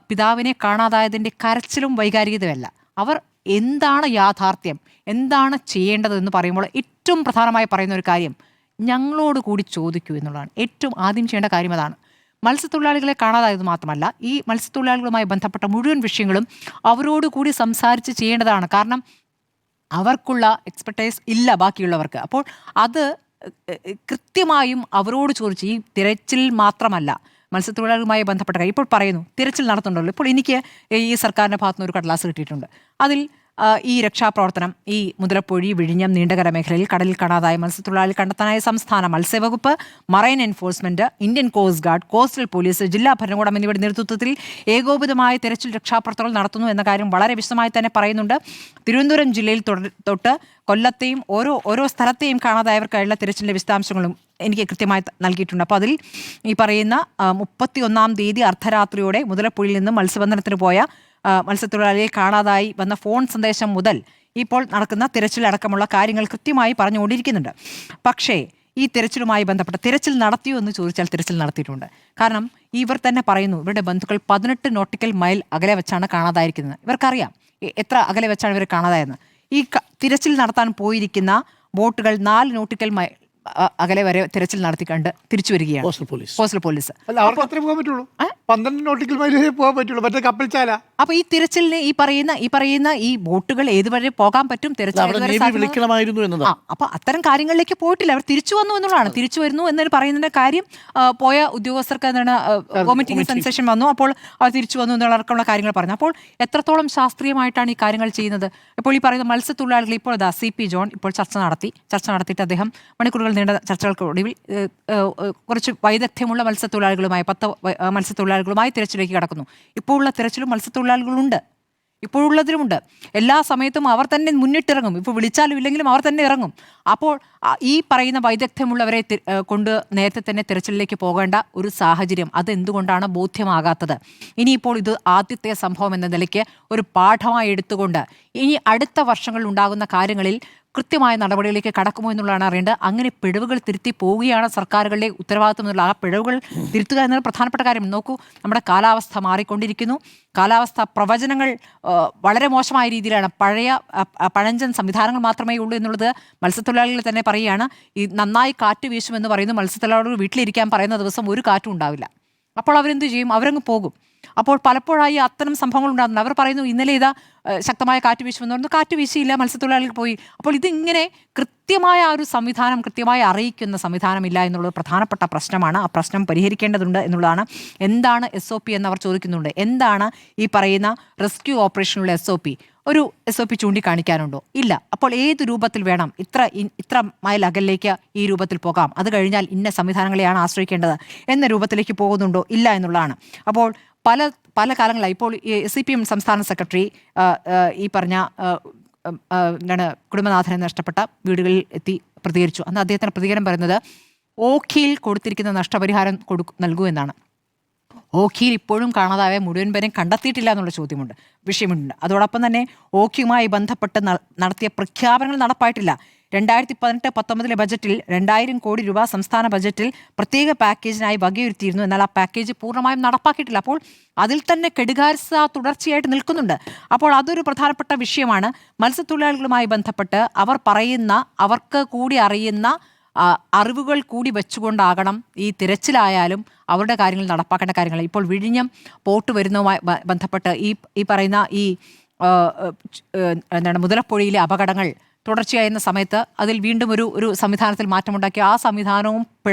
പിതാവിനെ കാണാതായതിൻ്റെ കരച്ചിലും വൈകാരികതയല്ല, അവർ എന്താണ് യാഥാർത്ഥ്യം, എന്താണ് ചെയ്യേണ്ടതെന്ന് പറയുമ്പോൾ ഏറ്റവും പ്രധാനമായി പറയുന്ന ഒരു കാര്യം ഞങ്ങളോട് കൂടി ചോദിക്കൂ എന്നുള്ളതാണ്. ഏറ്റവും ആദ്യം ചെയ്യേണ്ട കാര്യം അതാണ്. മത്സ്യത്തൊഴിലാളികളെ കാണാതായത് മാത്രമല്ല, ഈ മത്സ്യത്തൊഴിലാളികളുമായി ബന്ധപ്പെട്ട മുഴുവൻ വിഷയങ്ങളും അവരോട് കൂടി സംസാരിച്ച് ചെയ്യേണ്ടതാണ്. കാരണം അവർക്കുള്ള എക്സ്പെർട്ടൈസ് ഇല്ല ബാക്കിയുള്ളവർക്ക്. അപ്പോൾ അത് കൃത്യമായും അവരോട് ചോദിച്ച്, ഈ തിരച്ചിൽ മാത്രമല്ല മത്സ്യത്തൊഴിലാളികളുമായി ബന്ധപ്പെട്ട കാര്യം ഇപ്പോൾ പറയുന്നു, തിരച്ചിൽ നടത്തുന്നുണ്ടല്ലോ. ഇപ്പോൾ എനിക്ക് ഈ സർക്കാരിൻ്റെ ഭാഗത്തുനിന്ന് ഒരു കടലാസ് കിട്ടിയിട്ടുണ്ട്. അതിൽ ഈ രക്ഷാപ്രവർത്തനം, ഈ മുതലപ്പൊഴി, വിഴിഞ്ഞം, നീണ്ടകര മേഖലയിൽ കടലിൽ കാണാതായ മത്സ്യത്തൊഴിലാളി കണ്ടെത്താനായി സംസ്ഥാന മത്സ്യവകുപ്പ്, marine enforcement, Indian coast guard, coastal police, ജില്ലാ ഭരണകൂടം എന്നിവയുടെ നേതൃത്വത്തിൽ ഏകോപിതമായ തിരച്ചിൽ രക്ഷാപ്രവർത്തനങ്ങൾ നടത്തുന്നു എന്ന കാര്യം വളരെ വിശദമായി തന്നെ പറയുന്നുണ്ട്. തിരുവനന്തപുരം ജില്ലയിൽ തൊട്ട് കൊല്ലത്തെയും ഓരോ സ്ഥലത്തെയും കാണാതായവർക്കായുള്ള തിരച്ചിലിൻ്റെ വിശദാംശങ്ങളും എനിക്ക് കൃത്യമായി നൽകിയിട്ടുണ്ട്. അപ്പോൾ അതിൽ ഈ പറയുന്ന 31-ാം തീയതി അർദ്ധരാത്രിയോടെ മുതലപ്പൊഴിയിൽ നിന്ന് മത്സ്യബന്ധനത്തിന് പോയ മത്സ്യത്തൊഴിലാളിയെ കാണാതായി വന്ന ഫോൺ സന്ദേശം മുതൽ ഇപ്പോൾ നടക്കുന്ന തിരച്ചിലടക്കമുള്ള കാര്യങ്ങൾ കൃത്യമായി പറഞ്ഞുകൊണ്ടിരിക്കുന്നുണ്ട്. പക്ഷേ ഈ തിരച്ചിലുമായി ബന്ധപ്പെട്ട തിരച്ചിൽ നടത്തിയോ എന്ന് ചോദിച്ചാൽ തിരച്ചിൽ നടത്തിയിട്ടുണ്ട്. കാരണം ഇവർ തന്നെ പറയുന്നു, ഇവരുടെ ബന്ധുക്കൾ 18 നോട്ടിക്കൽ മൈൽ അകലെ വെച്ചാണ് കാണാതായിരിക്കുന്നത്. ഇവർക്കറിയാം എത്ര അകലെ വെച്ചാണ് ഇവർ കാണാതായെന്ന്. ഈ തിരച്ചിൽ നടത്താൻ പോയിരിക്കുന്ന ബോട്ടുകൾ 4 നോട്ടിക്കൽ മൈൽ അകലെ വരെ തിരച്ചിൽ നടത്തി കണ്ട് തിരിച്ചു വരികയാണ് കോസ്റ്റൽ പോലീസ്. അല്ല, അവർക്ക് അത്രേ പോകാൻ പറ്റുള്ളൂ, 12 നോട്ടിക്കൽ മൈൽ വരെ പോകാൻ പറ്റുള്ളൂ, മറ്റേ കപ്പൽച്ചാല. അപ്പൊ ഈ തിരച്ചിലിന് ഈ പറയുന്ന ഈ ബോട്ടുകൾ ഏതുവരെ പോകാൻ പറ്റും, വിളിക്കണമായിരുന്നു എന്നതാ. അപ്പൊ അത്തരം കാര്യങ്ങളിലേക്ക് പോയിട്ടില്ല, അവർ തിരിച്ചു വന്നു എന്നുള്ളതാണ്. തിരിച്ചു വരുന്നു എന്നൊരു പറയുന്നതിന്റെ കാര്യം പോയ ഉദ്യോഗസ്ഥർക്ക് എന്താണ് വോമിറ്റിംഗ് സെൻസേഷൻ വന്നു, അപ്പോൾ അവർ തിരിച്ചു വന്നു എന്നുള്ളടക്കമുള്ള കാര്യങ്ങൾ പറഞ്ഞു. അപ്പോൾ എത്രത്തോളം ശാസ്ത്രീയമായിട്ടാണ് ഈ കാര്യങ്ങൾ ചെയ്യുന്നത്? ഇപ്പോൾ ഈ പറയുന്ന മത്സ്യത്തൊഴിലാളികൾ ഇപ്പോൾ CP ജോൺ ഇപ്പോൾ ചർച്ച നടത്തിയിട്ട് അദ്ദേഹം മണിക്കൂറുകൾ നീണ്ട ചർച്ചകൾക്കൊടുവിൽ കുറച്ച് വൈദഗ്ധ്യമുള്ള മത്സ്യത്തൊഴിലാളികളുമായി 10 മത്സ്യത്തൊഴിലാളികളുമായി തിരച്ചിലേക്ക് കടക്കുന്നു. ഇപ്പോഴുള്ള തിരച്ചിലും മത്സ്യത്തൊഴിലാളികളുണ്ട്, ഇപ്പോഴുള്ളതിലുമുണ്ട്. എല്ലാ സമയത്തും അവർ തന്നെ മുന്നിട്ടിറങ്ങും. ഇപ്പോൾ വിളിച്ചാലും ഇല്ലെങ്കിലും അവർ തന്നെ ഇറങ്ങും. അപ്പോൾ ഈ പറയുന്ന വൈദഗ്ധ്യമുള്ളവരെ കൊണ്ട് നേരത്തെ തന്നെ തിരച്ചിലിലേക്ക് പോകേണ്ട ഒരു സാഹചര്യം അതെന്തുകൊണ്ടാണ് ബോധ്യമാകാത്തത്? ഇനിയിപ്പോൾ ഇത് ആദ്യത്തെ സംഭവം എന്ന നിലയ്ക്ക് ഒരു പാഠമായി എടുത്തുകൊണ്ട് ഇനി അടുത്ത വർഷങ്ങളിൽ ഉണ്ടാകുന്ന കാര്യങ്ങളിൽ കൃത്യമായ നടപടികളിലേക്ക് കടക്കുമോ എന്നുള്ളതാണ് അറിയേണ്ടത്. അങ്ങനെ പിഴവുകൾ തിരുത്തി പോവുകയാണ് സർക്കാരുകളുടെ ഉത്തരവാദിത്വം എന്നുള്ള ആ പിഴവുകൾ തിരുത്തുക എന്നത് പ്രധാനപ്പെട്ട കാര്യം. നോക്കൂ, നമ്മുടെ കാലാവസ്ഥ മാറിക്കൊണ്ടിരിക്കുന്നു. കാലാവസ്ഥ പ്രവചനങ്ങൾ വളരെ മോശമായ രീതിയിലാണ്. പഴഞ്ചൻ സംവിധാനങ്ങൾ മാത്രമേ ഉള്ളൂ എന്നുള്ളത് മത്സ്യത്തൊഴിലാളികൾ തന്നെ പറയുകയാണ്. ഈ നന്നായി കാറ്റ് വീശുമെന്ന് പറയുന്നു, മത്സ്യത്തൊഴിലാളികൾ വീട്ടിലിരിക്കാൻ പറയുന്ന ദിവസം ഒരു കാറ്റും ഉണ്ടാവില്ല. അപ്പോൾ അവരെന്ത് ചെയ്യും? അവരങ്ങ് പോകും. അപ്പോൾ പലപ്പോഴായി അത്തരം സംഭവങ്ങൾ ഉണ്ടാകുന്നുണ്ട്. അവർ പറയുന്നു ഇന്നലെ ഇതാ ശക്തമായ കാറ്റ് വീശുമെന്ന് പറഞ്ഞു, കാറ്റ് വീശിയില്ല, മത്സ്യത്തൊഴിലാളികൾ പോയി. അപ്പോൾ ഇതിങ്ങനെ കൃത്യമായ ഒരു സംവിധാനം, കൃത്യമായി അറിയിക്കുന്ന സംവിധാനമില്ല എന്നുള്ളത് പ്രധാനപ്പെട്ട പ്രശ്നമാണ്. ആ പ്രശ്നം പരിഹരിക്കേണ്ടതുണ്ട് എന്നുള്ളതാണ്. എന്താണ് SOP എന്ന് അവർ ചോദിക്കുന്നുണ്ട്. എന്താണ് ഈ പറയുന്ന റെസ്ക്യൂ ഓപ്പറേഷനുള്ള SOP? ഒരു SOP ചൂണ്ടിക്കാണിക്കാനുണ്ടോ? ഇല്ല. അപ്പോൾ ഏത് രൂപത്തിൽ വേണം? ഇത്ര മൈൽ അകലിലേക്ക് ഈ രൂപത്തിൽ പോകാം, അത് കഴിഞ്ഞാൽ ഇന്ന സംവിധാനങ്ങളെയാണ് ആശ്രയിക്കേണ്ടത് എന്ന രൂപത്തിലേക്ക് പോകുന്നുണ്ടോ? ഇല്ല എന്നുള്ളതാണ്. അപ്പോൾ പല കാലങ്ങളായി ഇപ്പോൾ CPM സംസ്ഥാന സെക്രട്ടറി ഈ പറഞ്ഞ എന്താണ് കുടുംബനാഥനെ നഷ്ടപ്പെട്ട വീടുകളിൽ എത്തി പ്രതികരിച്ചു. അന്ന് അദ്ദേഹത്തിൻ്റെ പ്രതികരണം പറയുന്നത് ഓഖിയിൽ കൊടുത്തിരിക്കുന്ന നഷ്ടപരിഹാരം നൽകൂ എന്നാണ്. ഓഖിയിൽ ഇപ്പോഴും കാണാതായ മുഴുവൻ പേരെയും കണ്ടെത്തിയിട്ടില്ല എന്നുള്ള വിഷയമുണ്ട്. അതോടൊപ്പം തന്നെ ഓഖിയുമായി ബന്ധപ്പെട്ട് നടത്തിയ പ്രഖ്യാപനങ്ങൾ നടപ്പായിട്ടില്ല. 2018-19 ബജറ്റിൽ 2000 കോടി രൂപ സംസ്ഥാന ബജറ്റിൽ പ്രത്യേക പാക്കേജിനായി വകയിരുത്തിയിരുന്നു. എന്നാൽ ആ പാക്കേജ് പൂർണ്ണമായും നടപ്പാക്കിയിട്ടില്ല. അപ്പോൾ അതിൽ തന്നെ കെടുകാര്യസ്ഥ തുടർച്ചയായിട്ട് നിൽക്കുന്നുണ്ട്. അപ്പോൾ അതൊരു പ്രധാനപ്പെട്ട വിഷയമാണ്. മത്സ്യത്തൊഴിലാളികളുമായി ബന്ധപ്പെട്ട് അവർ പറയുന്ന, അവർക്ക് കൂടി അറിയുന്ന അറിവുകൾ കൂടി വെച്ചുകൊണ്ടാകണം ഈ തിരച്ചിലായാലും അവരുടെ കാര്യങ്ങൾ നടപ്പാക്കേണ്ട കാര്യങ്ങൾ. ഇപ്പോൾ വിഴിഞ്ഞം പോർട്ട് വരുന്നതുമായി ബന്ധപ്പെട്ട് ഈ പറയുന്ന മുതലപ്പുഴയിലെ അപകടങ്ങൾ തുടർച്ചയായിരുന്ന സമയത്ത് അതിൽ വീണ്ടും ഒരു സംവിധാനത്തിൽ മാറ്റമുണ്ടാക്കി. ആ സംവിധാനവും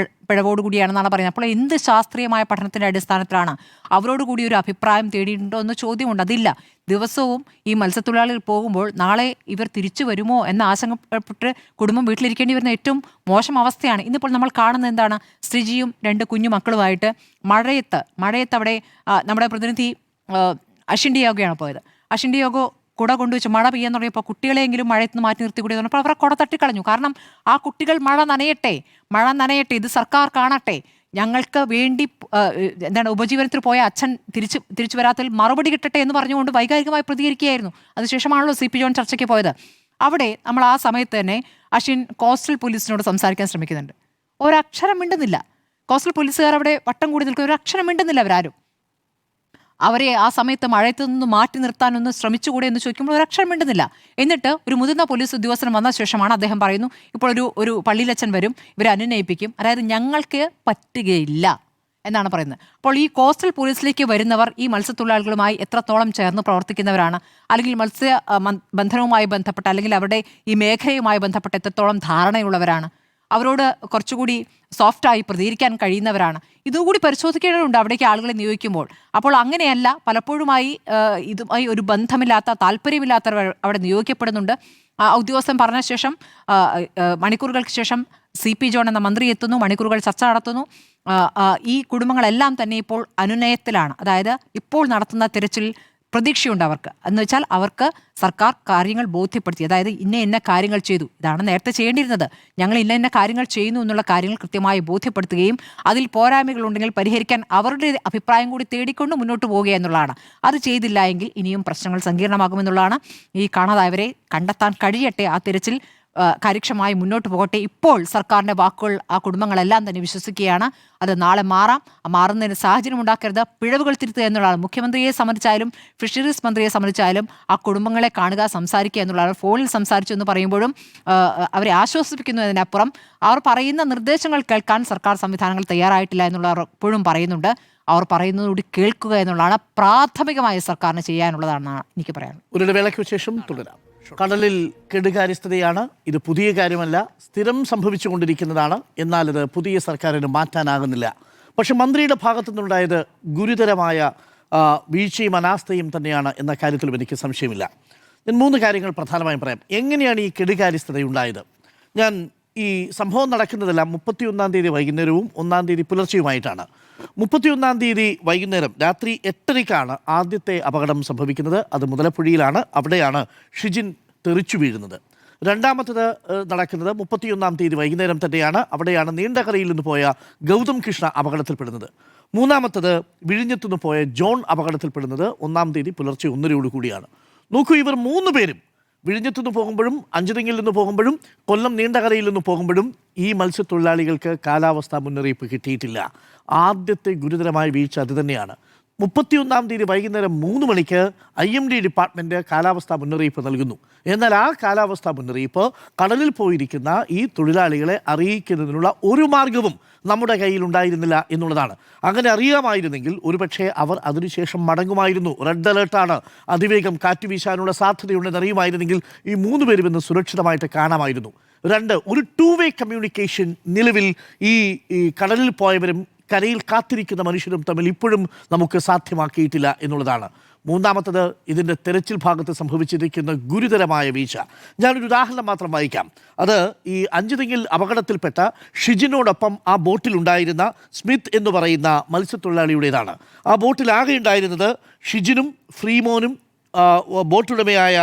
പിഴവോടുകൂടിയാണെന്നാണ് പറയുന്നത്. അപ്പോൾ എന്ത് ശാസ്ത്രീയമായ പഠനത്തിൻ്റെ അടിസ്ഥാനത്തിലാണ് അവരോടുകൂടി ഒരു അഭിപ്രായം തേടിയിട്ടുണ്ടോ എന്ന ചോദ്യമുണ്ട്. അതില്ല. ദിവസവും ഈ മത്സ്യത്തൊഴിലാളികൾ പോകുമ്പോൾ നാളെ ഇവർ തിരിച്ചു വരുമോ എന്ന ആശങ്കപ്പെട്ട് കുടുംബം വീട്ടിലിരിക്കേണ്ടി വരുന്ന ഏറ്റവും മോശം അവസ്ഥയാണ്. ഇന്നിപ്പോൾ നമ്മൾ കാണുന്നത് എന്താണ്? ശ്രീജിയും 2 കുഞ്ഞു മക്കളുമായിട്ട് മഴയത്ത് അവിടെ നമ്മുടെ പ്രതിനിധി അഷിൻ ഡിയാഗോയാണ് പോയത്. അഷിൻ ഡിയാഗോ കുട കൊണ്ടുവച്ച് മഴ പെയ്യാൻ തുടങ്ങിയപ്പോൾ കുട്ടികളെങ്കിലും മഴയത്ത് നിന്ന് മാറ്റി നിർത്തി കൂടി പറഞ്ഞപ്പോൾ അവരെ കുട തട്ടിക്കളഞ്ഞു. കാരണം ആ കുട്ടികൾ മഴ നനയട്ടെ, ഇത് സർക്കാർ കാണട്ടെ, ഞങ്ങൾക്ക് വേണ്ടി ഉപജീവനത്തിൽ പോയ അച്ഛൻ തിരിച്ചു വരാത്തതിൽ മറുപടി കിട്ടട്ടെ എന്ന് പറഞ്ഞുകൊണ്ട് വൈകാരികമായി പ്രതികരിക്കുകയായിരുന്നു. അതിനുശേഷമാണല്ലോ CP ജോൺ ചർച്ചയ്ക്ക് പോയത്. അവിടെ നമ്മൾ ആ സമയത്ത് തന്നെ അശ്വിൻ കോസ്റ്റൽ പോലീസിനോട് സംസാരിക്കാൻ ശ്രമിക്കുന്നുണ്ട്. ഒരക്ഷരം മിണ്ടുന്നില്ല. കോസ്റ്റൽ പോലീസുകാർ അവിടെ വട്ടം കൂടി നിൽക്കുന്ന ഒരു അക്ഷരം മിണ്ടുന്നില്ല അവരാരും. അവരെ ആ സമയത്ത് മഴയത്ത് നിന്ന് മാറ്റി നിർത്താനൊന്ന് ശ്രമിച്ചുകൂടെ എന്ന് ചോദിക്കുമ്പോൾ ഒരക്ഷരം മിണ്ടുന്നില്ല. എന്നിട്ട് ഒരു മുതിർന്ന പോലീസ് ഉദ്യോഗസ്ഥൻ വന്ന ശേഷമാണ് അദ്ദേഹം പറയുന്നു, ഇപ്പോൾ ഒരു പള്ളിയിലച്ഛൻ വരും, ഇവരെ അനുനയിപ്പിക്കും, അതായത് ഞങ്ങൾക്ക് പറ്റുകയില്ല എന്നാണ് പറയുന്നത്. അപ്പോൾ ഈ കോസ്റ്റൽ പോലീസിലേക്ക് വരുന്നവർ ഈ മത്സ്യത്തൊഴിലാളികളുമായി എത്രത്തോളം ചേർന്ന് പ്രവർത്തിക്കുന്നവരാണ്, അല്ലെങ്കിൽ ബന്ധനവുമായി ബന്ധപ്പെട്ട് അല്ലെങ്കിൽ അവരുടെ ഈ മേഖലയുമായി ബന്ധപ്പെട്ട് എത്രത്തോളം ധാരണയുള്ളവരാണ്, അവരോട് കുറച്ചുകൂടി സോഫ്റ്റായി പ്രതികരിക്കാൻ കഴിയുന്നവരാണ്, ഇതുകൂടി പരിശോധിക്കേണ്ടതുണ്ട് അവിടേക്ക് ആളുകളെ നിയോഗിക്കുമ്പോൾ. അപ്പോൾ അങ്ങനെയല്ല, പലപ്പോഴുമായി ഇതുമായി ഒരു ബന്ധമില്ലാത്ത, താല്പര്യമില്ലാത്തവർ അവിടെ നിയോഗിക്കപ്പെടുന്നുണ്ട്. ഉദ്യോഗസ്ഥൻ പറഞ്ഞ ശേഷം മണിക്കൂറുകൾക്ക് ശേഷം CP ജോൺ എന്ന മന്ത്രി എത്തുന്നു, മണിക്കൂറുകൾ ചർച്ച നടത്തുന്നു. ഈ കുടുംബങ്ങളെല്ലാം തന്നെ ഇപ്പോൾ അനുനയത്തിലാണ്. അതായത് ഇപ്പോൾ നടത്തുന്ന തിരച്ചിൽ പ്രതീക്ഷയുണ്ട് അവർക്ക്. എന്ന് വെച്ചാൽ അവർക്ക് സർക്കാർ കാര്യങ്ങൾ ബോധ്യപ്പെടുത്തി, അതായത് ഇന്ന കാര്യങ്ങൾ ചെയ്തു, ഇതാണ് നേരത്തെ ചെയ്യേണ്ടിയിരുന്നത്, ഞങ്ങൾ ഇന്ന കാര്യങ്ങൾ ചെയ്യുന്നു എന്നുള്ള കാര്യങ്ങൾ കൃത്യമായി ബോധ്യപ്പെടുത്തുകയും അതിൽ പോരായ്മകളുണ്ടെങ്കിൽ പരിഹരിക്കാൻ അവരുടെ അഭിപ്രായം കൂടി തേടിക്കൊണ്ട് മുന്നോട്ട് പോവുക എന്നുള്ളതാണ്. അത് ചെയ്തില്ല എങ്കിൽ ഇനിയും പ്രശ്നങ്ങൾ സങ്കീർണമാകുമെന്നുള്ളതാണ്. ഈ കാണാതായവരെ കണ്ടെത്താൻ കഴിയട്ടെ, ആ തിരച്ചിൽ കാര്യക്ഷമമായി മുന്നോട്ട് പോകട്ടെ. ഇപ്പോൾ സർക്കാരിൻ്റെ വാക്കുകൾ ആ കുടുംബങ്ങളെല്ലാം തന്നെ വിശ്വസിക്കുകയാണ്. അത് നാളെ മാറുന്നതിന് സാഹചര്യം ഉണ്ടാക്കരുത്, പിഴവുകൾ തിരുത്തുക എന്നുള്ളതാണ്. മുഖ്യമന്ത്രിയെ സംബന്ധിച്ചായാലും ഫിഷറീസ് മന്ത്രിയെ സംബന്ധിച്ചായാലും ആ കുടുംബങ്ങളെ കാണുക, സംസാരിക്കുക എന്നുള്ളതാണ്. ഫോണിൽ സംസാരിച്ചു എന്ന് പറയുമ്പോഴും അവരെ ആശ്വസിപ്പിക്കുന്നതിനപ്പുറം അവർ പറയുന്ന നിർദ്ദേശങ്ങൾ കേൾക്കാൻ സർക്കാർ സംവിധാനങ്ങൾ തയ്യാറായിട്ടില്ല എന്നുള്ളവർ എപ്പോഴും പറയുന്നുണ്ട്. അവർ പറയുന്നതുകൂടി കേൾക്കുക എന്നുള്ളതാണ് പ്രാഥമികമായി സർക്കാരിന് ചെയ്യാനുള്ളതാണെന്നാണ് എനിക്ക് പറയാനുള്ളത്. ഒരു ഇടവേളയ്ക്ക് ശേഷം തുടരാം. കടലിൽ കെടുകാര്യസ്ഥതയാണ്. ഇത് പുതിയ കാര്യമല്ല, സ്ഥിരം സംഭവിച്ചുകൊണ്ടിരിക്കുന്നതാണ്. എന്നാൽ ഇത് പുതിയ സർക്കാരിന് മാറ്റാനാകുന്നില്ല. പക്ഷെ മന്ത്രിയുടെ ഭാഗത്തു നിന്നുണ്ടായത് ഗുരുതരമായ വീഴ്ചയും അനാസ്ഥയും തന്നെയാണ് എന്ന കാര്യത്തിലും എനിക്ക് സംശയമില്ല. ഞാൻ 3 കാര്യങ്ങൾ പ്രധാനമായും പറയാം. എങ്ങനെയാണ് ഈ കെടുകാര്യസ്ഥത ഉണ്ടായത്? ഞാൻ ഈ സംഭവം നടക്കുന്നതെല്ലാം 31-ാം തീയതി വൈകുന്നേരവും 1-ാം തീയതി പുലർച്ചെയുമായിട്ടാണ്. 31-ാം തീയതി വൈകുന്നേരം രാത്രി 8:30-ക്കാണ് ആദ്യത്തെ അപകടം സംഭവിക്കുന്നത്. അത് മുതലപ്പുഴയിലാണ്. അവിടെയാണ് ഷിജിൻ തെറിച്ചു വീഴുന്നത്. രണ്ടാമത്തത് നടക്കുന്നത് 31-ാം തീയതി വൈകുന്നേരം തന്നെയാണ്. അവിടെയാണ് നീണ്ടകരയിൽ നിന്ന് പോയ ഗൗതം കൃഷ്ണ അപകടത്തിൽപ്പെടുന്നത്. മൂന്നാമത്തത് വിഴിഞ്ഞത്തുനിന്ന് പോയ ജോൺ അപകടത്തിൽപ്പെടുന്നത് 1-ാം തീയതി പുലർച്ചെ 1:30 കൂടിയാണ്. നോക്കൂ, ഇവർ 3 പേരും വിഴിഞ്ഞത്തു നിന്ന് പോകുമ്പോഴും അഞ്ചുതെങ്ങിൽ നിന്ന് പോകുമ്പോഴും കൊല്ലം നീണ്ടകരയിൽ നിന്ന് പോകുമ്പോഴും ഈ മത്സ്യത്തൊഴിലാളികൾക്ക് കാലാവസ്ഥാ മുന്നറിയിപ്പ് കിട്ടിയിട്ടില്ല. ആദ്യത്തെ ഗുരുതരമായ വീഴ്ച അത് തന്നെയാണ്. 31-ാം തീയതി വൈകുന്നേരം 3 മണിക്ക് IMD ഡിപ്പാർട്ട്മെൻറ്റ് കാലാവസ്ഥാ മുന്നറിയിപ്പ് നൽകുന്നു. എന്നാൽ ആ കാലാവസ്ഥാ മുന്നറിയിപ്പ് കടലിൽ പോയിരിക്കുന്ന ഈ തൊഴിലാളികളെ അറിയിക്കുന്നതിനുള്ള ഒരു മാർഗവും നമ്മുടെ കയ്യിലുണ്ടായിരുന്നില്ല എന്നുള്ളതാണ്. അങ്ങനെ അറിയാമായിരുന്നെങ്കിൽ ഒരുപക്ഷെ അവർ അതിനുശേഷം മടങ്ങുമായിരുന്നു. റെഡ് അലേർട്ടാണ്, അതിവേഗം കാറ്റ് വീശാനുള്ള സാധ്യതയുണ്ടെന്ന് അറിയുമായിരുന്നെങ്കിൽ ഈ 3 പേരും ഇന്ന് സുരക്ഷിതമായിട്ട് കാണാമായിരുന്നു. 2, ഒരു 2-വേ കമ്മ്യൂണിക്കേഷൻ നിലവിൽ ഈ കടലിൽ പോയവരും കരയിൽ കാത്തിരിക്കുന്ന മനുഷ്യരും തമ്മിൽ ഇപ്പോഴും നമുക്ക് സാധ്യമാക്കിയിട്ടില്ല എന്നുള്ളതാണ്. മൂന്നാമത്തത്, ഇതിൻ്റെ തെരച്ചിൽ ഭാഗത്ത് സംഭവിച്ചിരിക്കുന്ന ഗുരുതരമായ വീഴ്ച. ഞാനൊരു ഉദാഹരണം മാത്രം വായിക്കാം. അത് ഈ അഞ്ചുതെങ്ങിൽ അപകടത്തിൽപ്പെട്ട ഷിജിനോടൊപ്പം ആ ബോട്ടിലുണ്ടായിരുന്ന സ്മിത്ത് എന്ന് പറയുന്ന മത്സ്യത്തൊഴിലാളിയുടേതാണ്. ആ ബോട്ടിലാകെ ഉണ്ടായിരുന്നത് ഷിജിനും ഫ്രീമോനും ബോട്ടുടമയായ